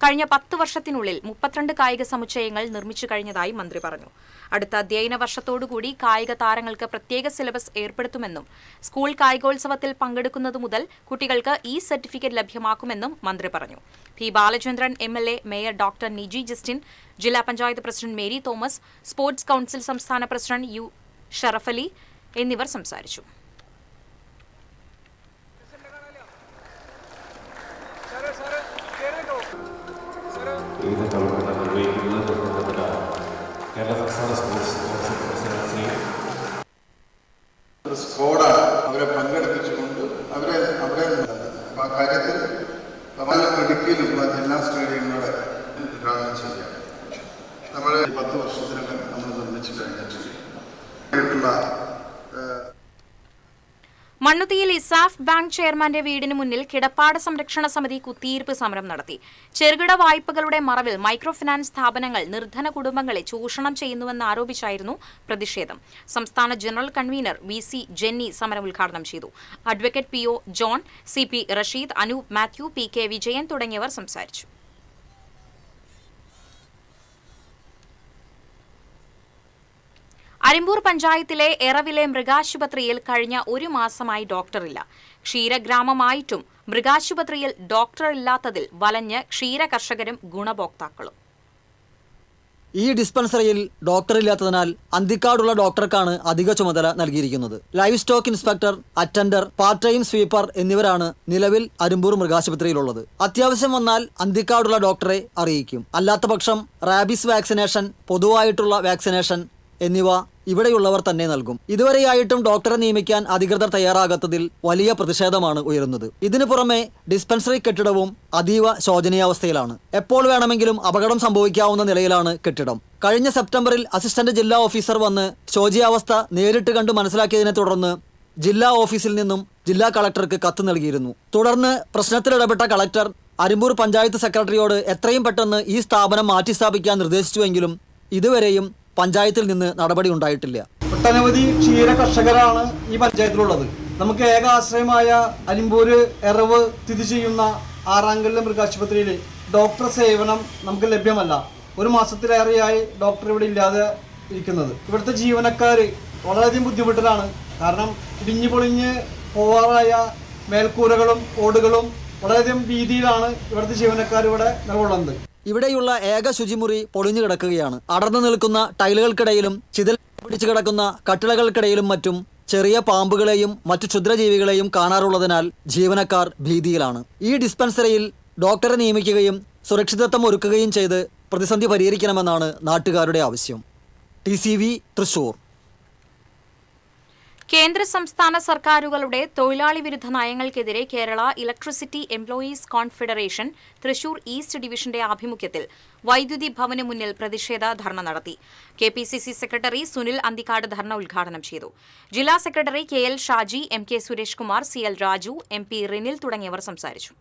കഴിഞ്ഞ 10 വർഷത്തിനുള്ളിൽ 32 കായിക സമുച്ചയങ്ങൾ നിർമ്മിച്ചു കഴിഞ്ഞതായി മന്ത്രി പറഞ്ഞു. അടുത്ത അധ്യയന വർഷത്തോടുകൂടി കായിക താരങ്ങൾക്ക് പ്രത്യേക സിലബസ് ഏർപ്പെടുത്തുമെന്നും സ്കൂൾ കായികോത്സവത്തിൽ പങ്കെടുക്കുന്നത് മുതൽ കുട്ടികൾക്ക് ഈ സർട്ടിഫിക്കറ്റ് ലഭ്യമാക്കുമെന്നും മന്ത്രി പറഞ്ഞു. P. Balachandran MLA, mayor doctor Niji Justin, ജില്ലാ panchayat president Mary Thomas, sports council സംസ്ഥാന പ്രസിഡന്റ് U. ഷറഫലി എന്നിവർ സംസാരിച്ചു. സ്കോഡാണ് അവരെ പങ്കെടുപ്പിച്ചുകൊണ്ട് അവരെ അവിടെ ആ കാര്യത്തിൽ മെഡിക്കലും ജില്ലാ സ്റ്റേഡിയങ്ങളുടെ ഉദ്ഘാടനം ചെയ്യാം. നമ്മൾ 10 വർഷത്തിനകം നമ്മൾ നിർമ്മിച്ചു കഴിഞ്ഞിട്ടുള്ള മണ്ണുത്തിയിൽ ഇസാഫ് ബാങ്ക് ചെയർമാന്റെ വീടിന് മുന്നിൽ കിടപ്പാട സംരക്ഷണ സമിതി കുത്തിയിരിപ്പ് സമരം നടത്തി. ചെറുകിട വായ്പകളുടെ മറവിൽ മൈക്രോ ഫിനാൻസ് സ്ഥാപനങ്ങൾ നിർധന കുടുംബങ്ങളെ ചൂഷണം ചെയ്യുന്നുവെന്ന് ആരോപിച്ചായിരുന്നു പ്രതിഷേധം. സംസ്ഥാന ജനറൽ കൺവീനർ VC ജെന്നി സമരം ഉദ്ഘാടനം ചെയ്തു. Advocate PO John, CP Rasheed, Anoop Mathew, PK Vijayan തുടങ്ങിയവർ സംസാരിച്ചു. അരിമ്പൂർ പഞ്ചായത്തിലെ എറവിലെ മൃഗാശുപത്രിയിൽ കഴിഞ്ഞ ഒരു മാസമായി ഡോക്ടറില്ല. ക്ഷീരഗ്രാമമായിട്ടും മൃഗാശുപത്രിയിൽ ഡോക്ടറില്ലാത്തതിൽ വലഞ്ഞ് ക്ഷീര കർഷകരും ഗുണഭോക്താക്കളും. ഈ ഡിസ്പെൻസറിയിൽ ഡോക്ടറില്ലാത്തതിനാൽ അന്തിക്കാടുള്ള ഡോക്ടർക്കാണ് അധിക ചുമതല നൽകിയിരിക്കുന്നത്. Live stock inspector, attender, part time sweeper എന്നിവരാണ് നിലവിൽ അരിമ്പൂർ മൃഗാശുപത്രിയിലുള്ളത്. അത്യാവശ്യം വന്നാൽ അന്തിക്കാടുള്ള ഡോക്ടറെ അറിയിക്കും. അല്ലാത്തപക്ഷം റാബീസ് വാക്സിനേഷൻ, പൊതുവായിട്ടുള്ള വാക്സിനേഷൻ എന്നിവ ഇവിടെയുള്ളവർ തന്നെ നൽകും. ഇതുവരെയായിട്ടും ഡോക്ടറെ നിയമിക്കാൻ അധികൃതർ തയ്യാറാകാത്തതിൽ വലിയ പ്രതിഷേധമാണ് ഉയരുന്നത്. ഇതിനു പുറമെ ഡിസ്പെൻസറി കെട്ടിടവും അതീവ ശോചനീയാവസ്ഥയിലാണ്. എപ്പോൾ വേണമെങ്കിലും അപകടം സംഭവിക്കാവുന്ന നിലയിലാണ് കെട്ടിടം. കഴിഞ്ഞ സെപ്റ്റംബറിൽ അസിസ്റ്റന്റ് ജില്ലാ ഓഫീസർ വന്ന് ശോചനീയാവസ്ഥ നേരിട്ട് കണ്ട് മനസ്സിലാക്കിയതിനെ തുടർന്ന് ജില്ലാ ഓഫീസിൽ നിന്നും ജില്ലാ കളക്ടർക്ക് കത്ത് നൽകിയിരുന്നു. തുടർന്ന് പ്രശ്നത്തിലിടപെട്ട കളക്ടർ അരിമ്പൂർ പഞ്ചായത്ത് സെക്രട്ടറിയോട് എത്രയും പെട്ടെന്ന് ഈ സ്ഥാപനം മാറ്റിസ്ഥാപിക്കാൻ നിർദ്ദേശിച്ചുവെങ്കിലും ഇതുവരെയും പഞ്ചായത്തിൽ നിന്ന് നടപടി ഉണ്ടായിട്ടില്ല. ഒട്ടനവധി ക്ഷീര കർഷകരാണ് ഈ പഞ്ചായത്തിലുള്ളത്. നമുക്ക് ഏക ആശ്രയമായ അരിമ്പൂര് എറവ് സ്ഥിതി ചെയ്യുന്ന ആറാങ്കല്ല് മൃഗാശുപത്രിയിൽ ഡോക്ടർ സേവനം നമുക്ക് ലഭ്യമല്ല. ഒരു മാസത്തിലേറെയായി ഡോക്ടർ ഇവിടെ ഇല്ലാതെ ഇരിക്കുന്നത്. ഇവിടുത്തെ ജീവനക്കാർ വളരെയധികം ബുദ്ധിമുട്ടിലാണ്. കാരണം ഇടിഞ്ഞു പൊളിഞ്ഞ് പോവാറായ മേൽക്കൂരകളും ഓടുകളും വളരെയധികം ഭീതിയിലാണ് ഇവിടുത്തെ ജീവനക്കാർ ഇവിടെ നിലകൊള്ളുന്നത്. ഇവിടെയുള്ള ഏക ശുചിമുറി പൊളിഞ്ഞു കിടക്കുകയാണ്. അടർന്നു നിൽക്കുന്ന ടൈലുകൾക്കിടയിലും ചിതൽ പിടിച്ചു കിടക്കുന്ന കട്ടിളകൾക്കിടയിലും മറ്റും ചെറിയ പാമ്പുകളെയും മറ്റു ക്ഷുദ്രജീവികളെയും കാണാറുള്ളതിനാൽ ജീവനക്കാർ ഭീതിയിലാണ്. ഈ ഡിസ്പെൻസറിയിൽ ഡോക്ടറെ നിയമിക്കുകയും സുരക്ഷിതത്വം ഒരുക്കുകയും ചെയ്ത് പ്രതിസന്ധി പരിഹരിക്കണമെന്നാണ് നാട്ടുകാരുടെ ആവശ്യം. TCV തൃശൂർ. കേന്ദ്ര സംസ്ഥാന സർക്കാരുകളുടെ തൊഴിലാളി വിരുദ്ധ നയങ്ങൾക്കെതിരെ Kerala electricity employees confederation Thrissur east ഡിവിഷന്റെ ആഭിമുഖ്യത്തിൽ വൈദ്യുതി ഭവന് മുന്നിൽ പ്രതിഷേധ ധർണ നടത്തി. KPCC സെക്രട്ടറി സുനിൽ അന്തിക്കാട് ധർണ ഉദ്ഘാടനം ചെയ്തു. ജില്ലാ secretary KL Shaji, MK Suresh Kumar, CL Raju, MP Rinil തുടങ്ങിയവർ സംസാരിച്ചു.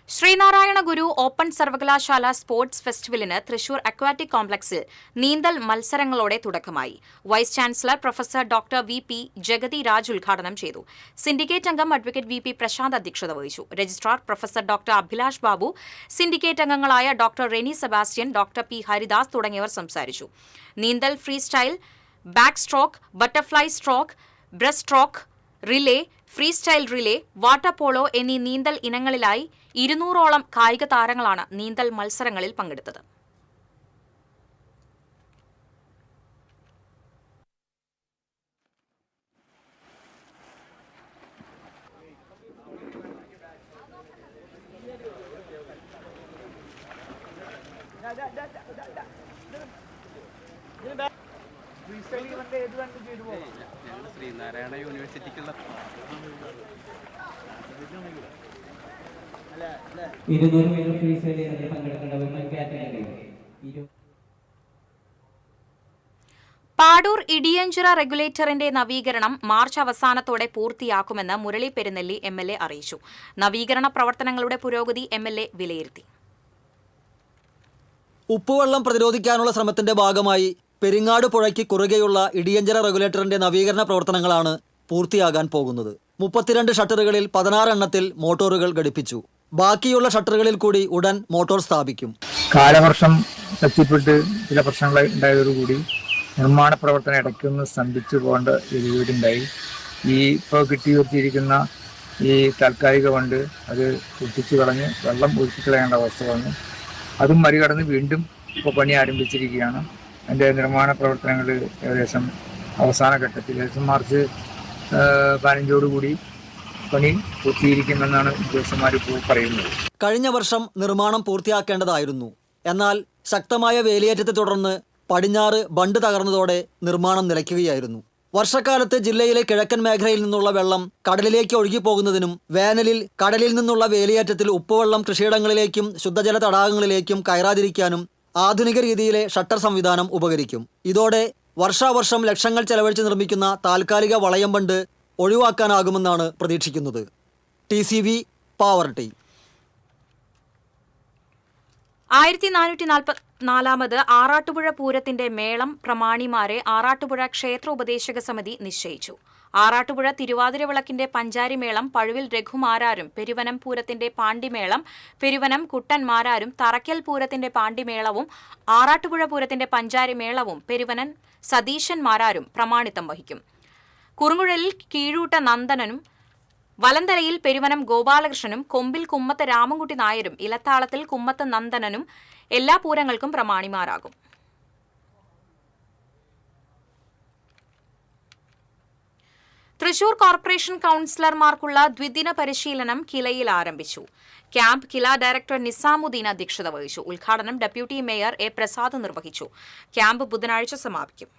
ശ്രീനാരായണ ഗുരു ഓപ്പൺ സർവകലാശാല സ്പോർട്സ് ഫെസ്റ്റിവലിന് തൃശൂർ അക്വാറ്റിക് കോംപ്ലക്സിൽ നീന്തൽ മത്സരങ്ങളോടെ തുടക്കമായി. Vice chancellor professor doctor VP Jagathi Raj ഉദ്ഘാടനം ചെയ്തു. സിൻഡിക്കേറ്റ് അംഗം അഡ്വക്കേറ്റ് VP പ്രശാന്ത് അധ്യക്ഷത വഹിച്ചു. Registrar professor doctor Abhilash Babu, syndicate അംഗങ്ങളായ doctor Reni Sebastian, doctor P Haridas തുടങ്ങിയവർ സംസാരിച്ചു. നീന്തൽ, freestyle, backstroke, butterfly stroke, breaststroke, relay, freestyle relay, water polo എന്നീ നീന്തൽ ഇനങ്ങളിലായി 200ഓളം കായിക താരങ്ങളാണ് നീന്തൽ മത്സരങ്ങളിൽ പങ്കെടുത്തത്. ശ്രീനാരായണ യൂണിവേഴ്സിറ്റിക്കുള്ള 200 മീറ്റർ ഫ്രീ സ്റ്റൈലിൽ പങ്കെടുക്കേണ്ട വിമൻ കാറ്റഗറിയിൽ പാടൂർ ഇടിയഞ്ചിറ റെഗുലേറ്ററിന്റെ നവീകരണം മാർച്ച് അവസാനത്തോടെ പൂർത്തിയാക്കുമെന്ന് മുരളി പെരുന്നെല്ലി MLA അറിയിച്ചു. നവീകരണ പ്രവർത്തനങ്ങളുടെ പുരോഗതി MLA വിലയിരുത്തി. ഉപ്പുവെള്ളം പ്രതിരോധിക്കാനുള്ള ശ്രമത്തിന്റെ ഭാഗമായി പെരിങ്ങാട് പുഴയ്ക്ക് കുറുകെയുള്ള ഇടിയഞ്ചിറ റെഗുലേറ്ററിന്റെ നവീകരണ പ്രവർത്തനങ്ങളാണ് പൂർത്തിയാകാൻ പോകുന്നത്. 32 ഷട്ടറുകളിൽ 16 എണ്ണത്തിൽ മോട്ടോറുകൾ ഘടിപ്പിച്ചു. ബാക്കിയുള്ള ഷട്ടറുകളിൽ കൂടി ഉടൻ മോട്ടോർ സ്ഥാപിക്കും. കാലവർഷം ശക്തിപ്പെട്ട് ചില പ്രശ്നങ്ങൾ ഉണ്ടായതോടുകൂടി നിർമ്മാണ പ്രവർത്തനം ഇടയ്ക്കൊന്ന് സ്തംഭിച്ചു പോകേണ്ട രീതിയുണ്ടായി. ഈ ഇപ്പോൾ കിട്ടിയുയർത്തിയിരിക്കുന്ന ഈ താൽക്കാലിക ഫണ്ട് അത് ഒട്ടിച്ചു കളഞ്ഞ് വെള്ളം ഒഴുക്കിക്കളയേണ്ട അവസ്ഥ വന്നു. അതും മറികടന്ന് വീണ്ടും ഇപ്പോൾ പണി ആരംഭിച്ചിരിക്കുകയാണ്. അതിൻ്റെ നിർമ്മാണ പ്രവർത്തനങ്ങൾ ഏകദേശം അവസാന ഘട്ടത്തിൽ ഏകദേശം മാർച്ച് 15 പണി പൂർത്തീകരിക്കുമെന്നാണ് ഉദ്യോഗസ്ഥന്മാർ ഇപ്പോൾ പറയുന്നത്. കഴിഞ്ഞ വർഷം നിർമ്മാണം പൂർത്തിയാക്കേണ്ടതായിരുന്നു. എന്നാൽ ശക്തമായ വേലിയേറ്റത്തെ തുടർന്ന് പടിഞ്ഞാറ് ബണ്ട് തകർന്നതോടെ നിർമ്മാണം നിലയ്ക്കുകയായിരുന്നു. വർഷക്കാലത്ത് ജില്ലയിലെ കിഴക്കൻ മേഖലയിൽ നിന്നുള്ള വെള്ളം കടലിലേക്ക് ഒഴുകിപ്പോകുന്നതിനും വേനലിൽ കടലിൽ നിന്നുള്ള വേലിയേറ്റത്തിൽ ഉപ്പുവെള്ളം കൃഷിയിടങ്ങളിലേക്കും ശുദ്ധജല തടാകങ്ങളിലേക്കും കയറാതിരിക്കാനും ആധുനിക രീതിയിലെ ഷട്ടർ സംവിധാനം ഉപകരിക്കും. ഇതോടെ വർഷാവർഷം ലക്ഷങ്ങൾ ചെലവഴിച്ച് നിർമ്മിക്കുന്ന താൽക്കാലിക വളയം ബണ്ട് ഒഴിവാക്കാനാകുമെന്നാണ് പ്രതീക്ഷിക്കുന്നത്. TCV പാവർട്ടി. 1444 ആറാട്ടുപുഴ പൂരത്തിന്റെ മേളം പ്രമാണിമാരെ ആറാട്ടുപുഴ ക്ഷേത്ര ഉപദേശക സമിതി നിശ്ചയിച്ചു. ആറാട്ടുപുഴ തിരുവാതിര വിളക്കിന്റെ പഞ്ചാരിമേളം പഴുവിൽ രഘുമാരാരും, പെരുവനം പൂരത്തിന്റെ പാണ്ടിമേളം പെരുവനം കുട്ടന്മാരാരും, തറയ്ക്കൽ പൂരത്തിന്റെ പാണ്ടിമേളവും ആറാട്ടുപുഴ പൂരത്തിന്റെ പഞ്ചാരിമേളവും പെരുവനം സതീശന്മാരാരും പ്രമാണിത്തം വഹിക്കും. കുറുങ്കുഴലിൽ കീഴൂട്ട നന്ദനനും, വലന്തലയിൽ പെരുവനം ഗോപാലകൃഷ്ണനും, കൊമ്പിൽ കുമ്മത്ത് രാമൻകുട്ടി നായരും, ഇലത്താളത്തിൽ കുമ്മത്ത് നന്ദനനും എല്ലാ പൂരങ്ങൾക്കും പ്രമാണിമാരാകും. തൃശൂർ കോർപ്പറേഷൻ കൌൺസിലർമാർക്കുള്ള ദ്വിദിന പരിശീലനം കിലയിൽ ആരംഭിച്ചു. ക്യാമ്പ് കില ഡയറക്ടർ നിസാമുദ്ദീൻ അധ്യക്ഷത വഹിച്ചു. ഉദ്ഘാടനം ഡെപ്യൂട്ടി മേയർ A. പ്രസാദ് നിർവഹിച്ചു. ക്യാമ്പ് ബുധനാഴ്ച സമാപിക്കും.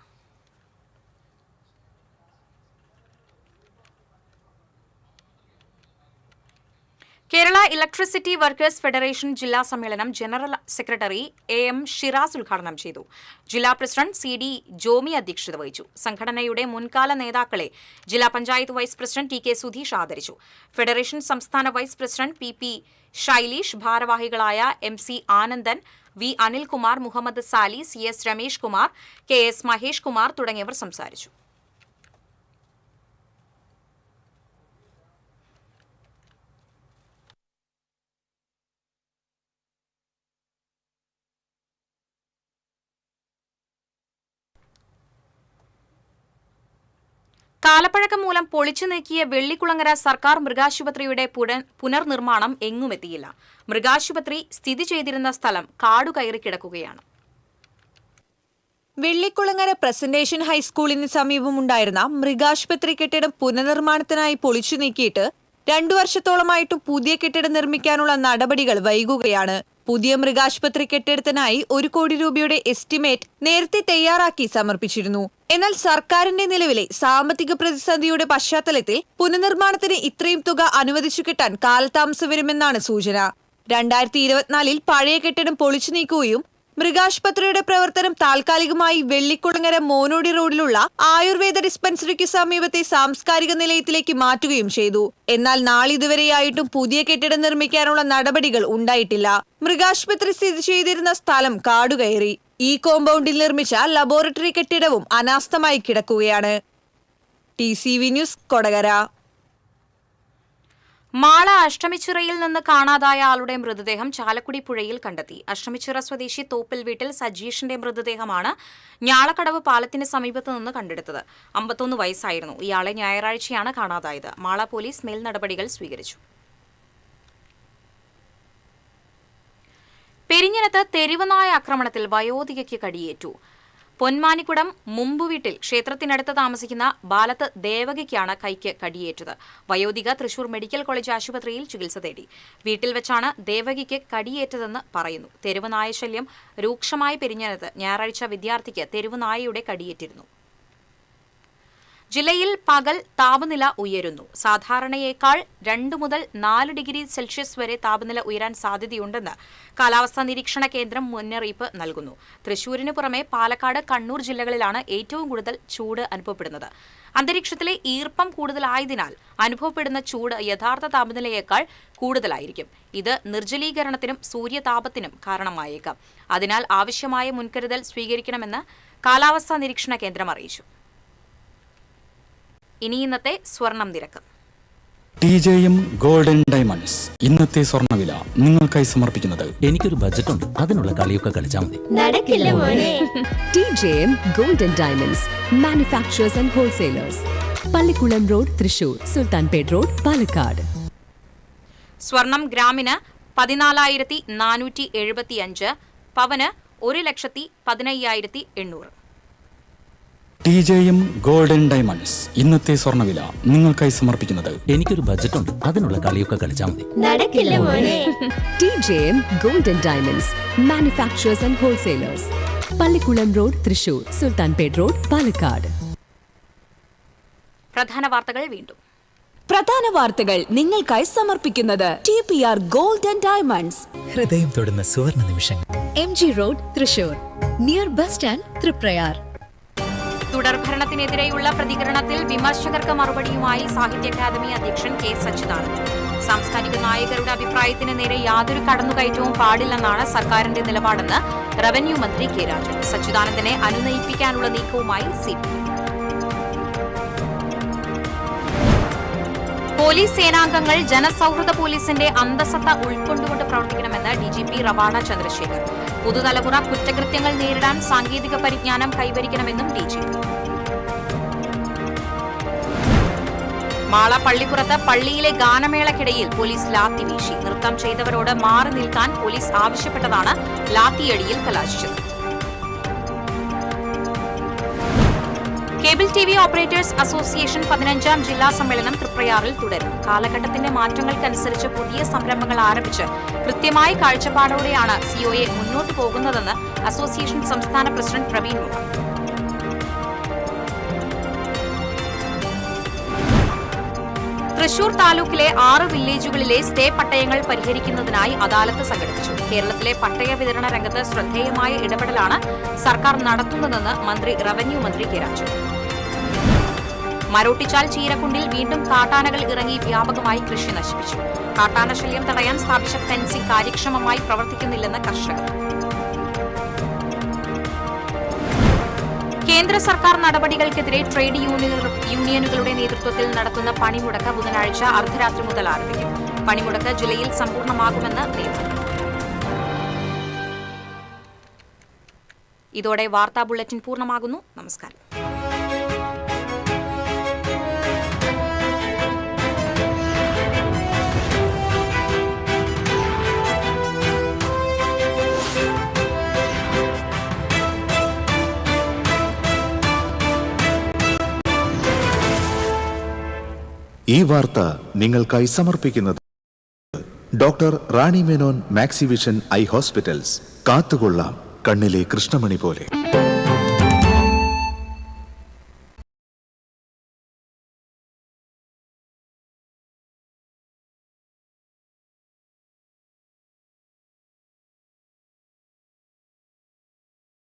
കേരള ഇലക്ട്രിസിറ്റി വർക്കേഴ്സ് ഫെഡറേഷൻ ജില്ലാ സമ്മേളനം ജനറൽ സെക്രട്ടറി AM ഷിറാസ് ഉദ്ഘാടനം ചെയ്തു. ജില്ലാ പ്രസിഡന്റ് CD ജോമി അധ്യക്ഷത വഹിച്ചു. സംഘടനയുടെ മുൻകാല നേതാക്കളെ ജില്ലാ panchayat vice president TK Sudheesh ആദരിച്ചു. ഫെഡറേഷൻ സംസ്ഥാന വൈസ് പ്രസിഡന്റ് PP ശൈലീഷ്, ഭാരവാഹികളായ MC Anandan, V Anilkumar, Muhammad Sali, CS Ramesh Kumar, KS Mahesh Kumar തുടങ്ങിയവർ സംസാരിച്ചു. കാലപ്പഴക്കം മൂലം പൊളിച്ചു നീക്കിയ വെള്ളിക്കുളങ്ങര സർക്കാർ മൃഗാശുപത്രിയുടെ പുനർനിർമ്മാണം എങ്ങുമെത്തിയില്ല. മൃഗാശുപത്രി സ്ഥിതി ചെയ്തിരുന്ന സ്ഥലം കാടുകയറി കിടക്കുകയാണ്. വെള്ളിക്കുളങ്ങര പ്രസന്റേഷൻ ഹൈസ്കൂളിന് സമീപമുണ്ടായിരുന്ന മൃഗാശുപത്രി കെട്ടിടം പുനർനിർമ്മാണത്തിനായി പൊളിച്ചു നീക്കിയിട്ട് 2 വർഷത്തോളമായിട്ടും പുതിയ കെട്ടിടം നിർമ്മിക്കാനുള്ള നടപടികൾ വൈകുകയാണ്. പുതിയ മൃഗാശുപത്രി കെട്ടിടത്തിനായി 1 കോടി രൂപയുടെ എസ്റ്റിമേറ്റ് നേരത്തെ തയ്യാറാക്കി സമർപ്പിച്ചിരുന്നു. എന്നാൽ സർക്കാരിന്റെ നിലവിലെ സാമ്പത്തിക പ്രതിസന്ധിയുടെ പശ്ചാത്തലത്തിൽ പുനർനിർമ്മാണത്തിന് ഇത്രയും തുക അനുവദിച്ചു കിട്ടാൻ കാലതാമസം വരുമെന്നാണ് സൂചന. 2024 പഴയ കെട്ടിടം പൊളിച്ചു നീക്കുകയും മൃഗാശുപത്രിയുടെ പ്രവർത്തനം താൽക്കാലികമായി വെള്ളിക്കുളങ്ങര മോനോടി റോഡിലുള്ള ആയുർവേദ ഡിസ്പെൻസറിക്ക് സമീപത്തെ സാംസ്കാരിക നിലയത്തിലേക്ക് മാറ്റുകയും ചെയ്തു. എന്നാൽ നാളിതുവരെയായിട്ടും പുതിയ കെട്ടിടം നിർമ്മിക്കാനുള്ള നടപടികൾ ഉണ്ടായിട്ടില്ല. മൃഗാശുപത്രി സ്ഥിതി ചെയ്തിരുന്ന സ്ഥലം കാടുകയറി. ഈ കോമ്പൗണ്ടിൽ നിർമ്മിച്ച ലബോറട്ടറി കെട്ടിടവും അനാസ്ഥമായി കിടക്കുകയാണ്. TCV news Kodakara. മാള അഷ്ടമിച്ചിറയിൽ നിന്ന് കാണാതായ ആളുടെ മൃതദേഹം ചാലക്കുടി പുഴയിൽ കണ്ടെത്തി. അഷ്ടമിച്ചിറ സ്വദേശി തോപ്പിൽ വീട്ടിൽ സജീഷിന്റെ മൃതദേഹമാണ് ഞാളക്കടവ് പാലത്തിന് സമീപത്ത് നിന്ന് കണ്ടെടുത്തത്. 51 വയസ്സായിരുന്നു. ഇയാളെ ഞായറാഴ്ചയാണ് കാണാതായത്. മാള പോലീസ് മേൽ നടപടികൾ സ്വീകരിച്ചു. പെരിഞ്ഞനത്ത് തെരുവുനായ ആക്രമണത്തിൽ വയോധികയ്ക്ക് കടിയേറ്റു. പൊന്മാനിക്കുടം മുമ്പുവീട്ടിൽ ക്ഷേത്രത്തിനടുത്ത് താമസിക്കുന്ന ബാലത്ത് ദേവകിക്കാണ് കൈക്ക് കടിയേറ്റത്. വയോധിക തൃശൂർ മെഡിക്കൽ കോളേജ് ആശുപത്രിയിൽ ചികിത്സ തേടി. വീട്ടിൽ വെച്ചാണ് ദേവകിക്ക് കടിയേറ്റതെന്ന് പറയുന്നു. തെരുവുനായ ശല്യം രൂക്ഷമായി പെരിഞ്ഞനത്ത് ഞായറാഴ്ച വിദ്യാർത്ഥിക്ക് തെരുവുനായയുടെ കടിയേറ്റിരുന്നു. ജില്ലയിൽ പകൽ താപനില ഉയരുന്നു. സാധാരണയേക്കാൾ 2 മുതൽ 4 ഡിഗ്രി സെൽഷ്യസ് വരെ താപനില ഉയരാൻ സാധ്യതയുണ്ടെന്ന് കാലാവസ്ഥാ നിരീക്ഷണ കേന്ദ്രം മുന്നറിയിപ്പ് നൽകുന്നു. തൃശൂരിന് പുറമെ പാലക്കാട്, കണ്ണൂർ ജില്ലകളിലാണ് ഏറ്റവും കൂടുതൽ ചൂട് അനുഭവപ്പെടുന്നത്. അന്തരീക്ഷത്തിലെ ഈർപ്പം കൂടുതലായതിനാൽ അനുഭവപ്പെടുന്ന ചൂട് യഥാർത്ഥ താപനിലയേക്കാൾ കൂടുതലായിരിക്കും. ഇത് നിർജ്ജലീകരണത്തിനും സൂര്യതാപത്തിനും കാരണമായേക്കാം. അതിനാൽ ആവശ്യമായ മുൻകരുതൽ സ്വീകരിക്കണമെന്ന് കാലാവസ്ഥാ നിരീക്ഷണ കേന്ദ്രം അറിയിച്ചു. ഇനി ഇന്നത്തെ സ്വർണം നിരക്ക്. TJM ഗോൾഡൻ ഡയമണ്ട്സ് ഇന്നത്തെ സ്വർണ്ണവില നിങ്ങൾക്കായി സമർപ്പിക്കുന്നത്. എനിക്കൊരു ബജറ്റ് ഉണ്ട്, അതിനുള്ള കളിയൊക്കെ കളിച്ചാൽ മതി. നടക്കില്ല മോനെ. TJM golden diamonds manufacturers and wholesalers, Pallikulam road, Thrissur, Sultanpet road, Palakkad. സ്വർണം ഗ്രാമിന് 14,475, പവന് 1,15,800. TJM ഗോൾഡൻ ഡയമണ്ട്സ് ഇന്നത്തെ സ്വർണ്ണവില നിങ്ങൾക്കായി സമർപ്പിക്കുന്നത്. എനിക്കൊരു ബജറ്റ് ഉണ്ട്, അതിനുള്ള കളിയൊക്കെ കളിച്ചാൽ മതി. നടക്കില്ല മോനെ. TJM golden diamonds manufacturers and wholesalers, Pallikulam road Thrissur, Sultanpet road Palakkad. പ്രധാന വാർത്തകൾ വീണ്ടും. പ്രധാന വാർത്തകൾ നിങ്ങൾക്കായി സമർപ്പിക്കുന്നത് TPR ഗോൾഡ് ആൻഡ് ഡയമണ്ട്സ്. ഹൃദയം തൊടുന്ന സുവർണ നിമിഷങ്ങൾ. MG road Thrissur, near bus stand Triprayar. തുടർഭരണത്തിനെതിരെയുള്ള പ്രതികരണത്തിൽ വിമർശകർക്ക് മറുപടിയുമായി സാഹിത്യ അക്കാദമി അധ്യക്ഷൻ കെ സച്ചിദാനന്ദൻ. സാംസ്കാരിക നായകരുടെ അഭിപ്രായത്തിന് നേരെ യാതൊരു കടന്നുകയറ്റവും പാടില്ലെന്നാണ് സർക്കാരിന്റെ നിലപാടെന്ന് റവന്യൂ മന്ത്രി കെ രാജൻ. സച്ചിദാനന്ദനെ അനുനയിപ്പിക്കാനുള്ള നീക്കവുമായി CPM. പോലീസ് സേനാംഗങ്ങൾ ജനസൗഹൃദ പോലീസിന്റെ അന്തസത്ത ഉൾക്കൊണ്ടുകൊണ്ട് പ്രവർത്തിക്കണമെന്ന് DGP റവാഡ ചന്ദ്രശേഖർ. പുതുതലമുറ കുറ്റകൃത്യങ്ങൾ നേരിടാൻ സാങ്കേതിക പരിജ്ഞാനം കൈവരിക്കണമെന്നും DGP. മാള പള്ളിപ്പുറത്ത് പള്ളിയിലെ ഗാനമേളയ്ക്കിടയിൽ പോലീസ് ലാത്തി വീശി. നൃത്തം ചെയ്തവരോട് മാറി നിൽക്കാൻ പോലീസ് ആവശ്യപ്പെട്ടതാണ് ലാത്തിയടിയിൽ കലാശിച്ചത്. കേബിൾ TV ഓപ്പറേറ്റേഴ്സ് അസോസിയേഷൻ 15ാം ജില്ലാ സമ്മേളനം തൃപ്രയാറിൽ തുടരും. കാലഘട്ടത്തിന്റെ മാറ്റങ്ങൾക്കനുസരിച്ച് പുതിയ സംരംഭങ്ങൾ ആരംഭിച്ച് കൃത്യമായ കാഴ്ചപ്പാടോടെയാണ് COA മുന്നോട്ടു പോകുന്നതെന്ന് അസോസിയേഷൻ സംസ്ഥാന പ്രസിഡന്റ് പ്രവീൺ മുഖം. തൃശൂർ താലൂക്കിലെ 6 വില്ലേജുകളിലെ സ്റ്റേ പട്ടയങ്ങൾ പരിഹരിക്കുന്നതിനായി അദാലത്ത് സംഘടിപ്പിച്ചു. കേരളത്തിലെ പട്ടയ വിതരണ രംഗത്ത് ശ്രദ്ധേയമായ ഇടപെടലാണ് സർക്കാർ നടത്തുന്നതെന്ന് റവന്യൂ മന്ത്രി കെ രാജൻ. മരോട്ടിച്ചാൽ ചീരക്കുണ്ടിൽ വീണ്ടും കാട്ടാനകൾ ഇറങ്ങി വ്യാപകമായി കൃഷി നശിപ്പിച്ചു. കാട്ടാന ശല്യം തടയാൻ സ്ഥാപിച്ച ഫെൻസിംഗ് കാര്യക്ഷമമായി പ്രവർത്തിക്കുന്നില്ലെന്ന് കർഷകർ. കേന്ദ്ര സർക്കാർ നടപടികൾക്കെതിരെ ട്രേഡ് യൂണിയനുകളുടെ നേതൃത്വത്തിൽ നടത്തുന്ന പണിമുടക്ക് ബുധനാഴ്ച അർദ്ധരാത്രി മുതൽ ആരംഭിക്കും. പണിമുടക്ക് ജില്ലയിൽ സമ്പൂർണ്ണമാകുമെന്ന് നേതൃത്വം. ഇതോടെ വാർത്താ ബുള്ളറ്റിൻ പൂർണ്ണമാകുന്നു. നമസ്കാരം. ഈ വാർത്ത നിങ്ങൾക്കായി സമർപ്പിക്കുന്നത് doctor Rani Menon Maxivision I hospitals. കാത്തുകൊള്ളാം കണ്ണിലെ കൃഷ്ണമണി പോലെ.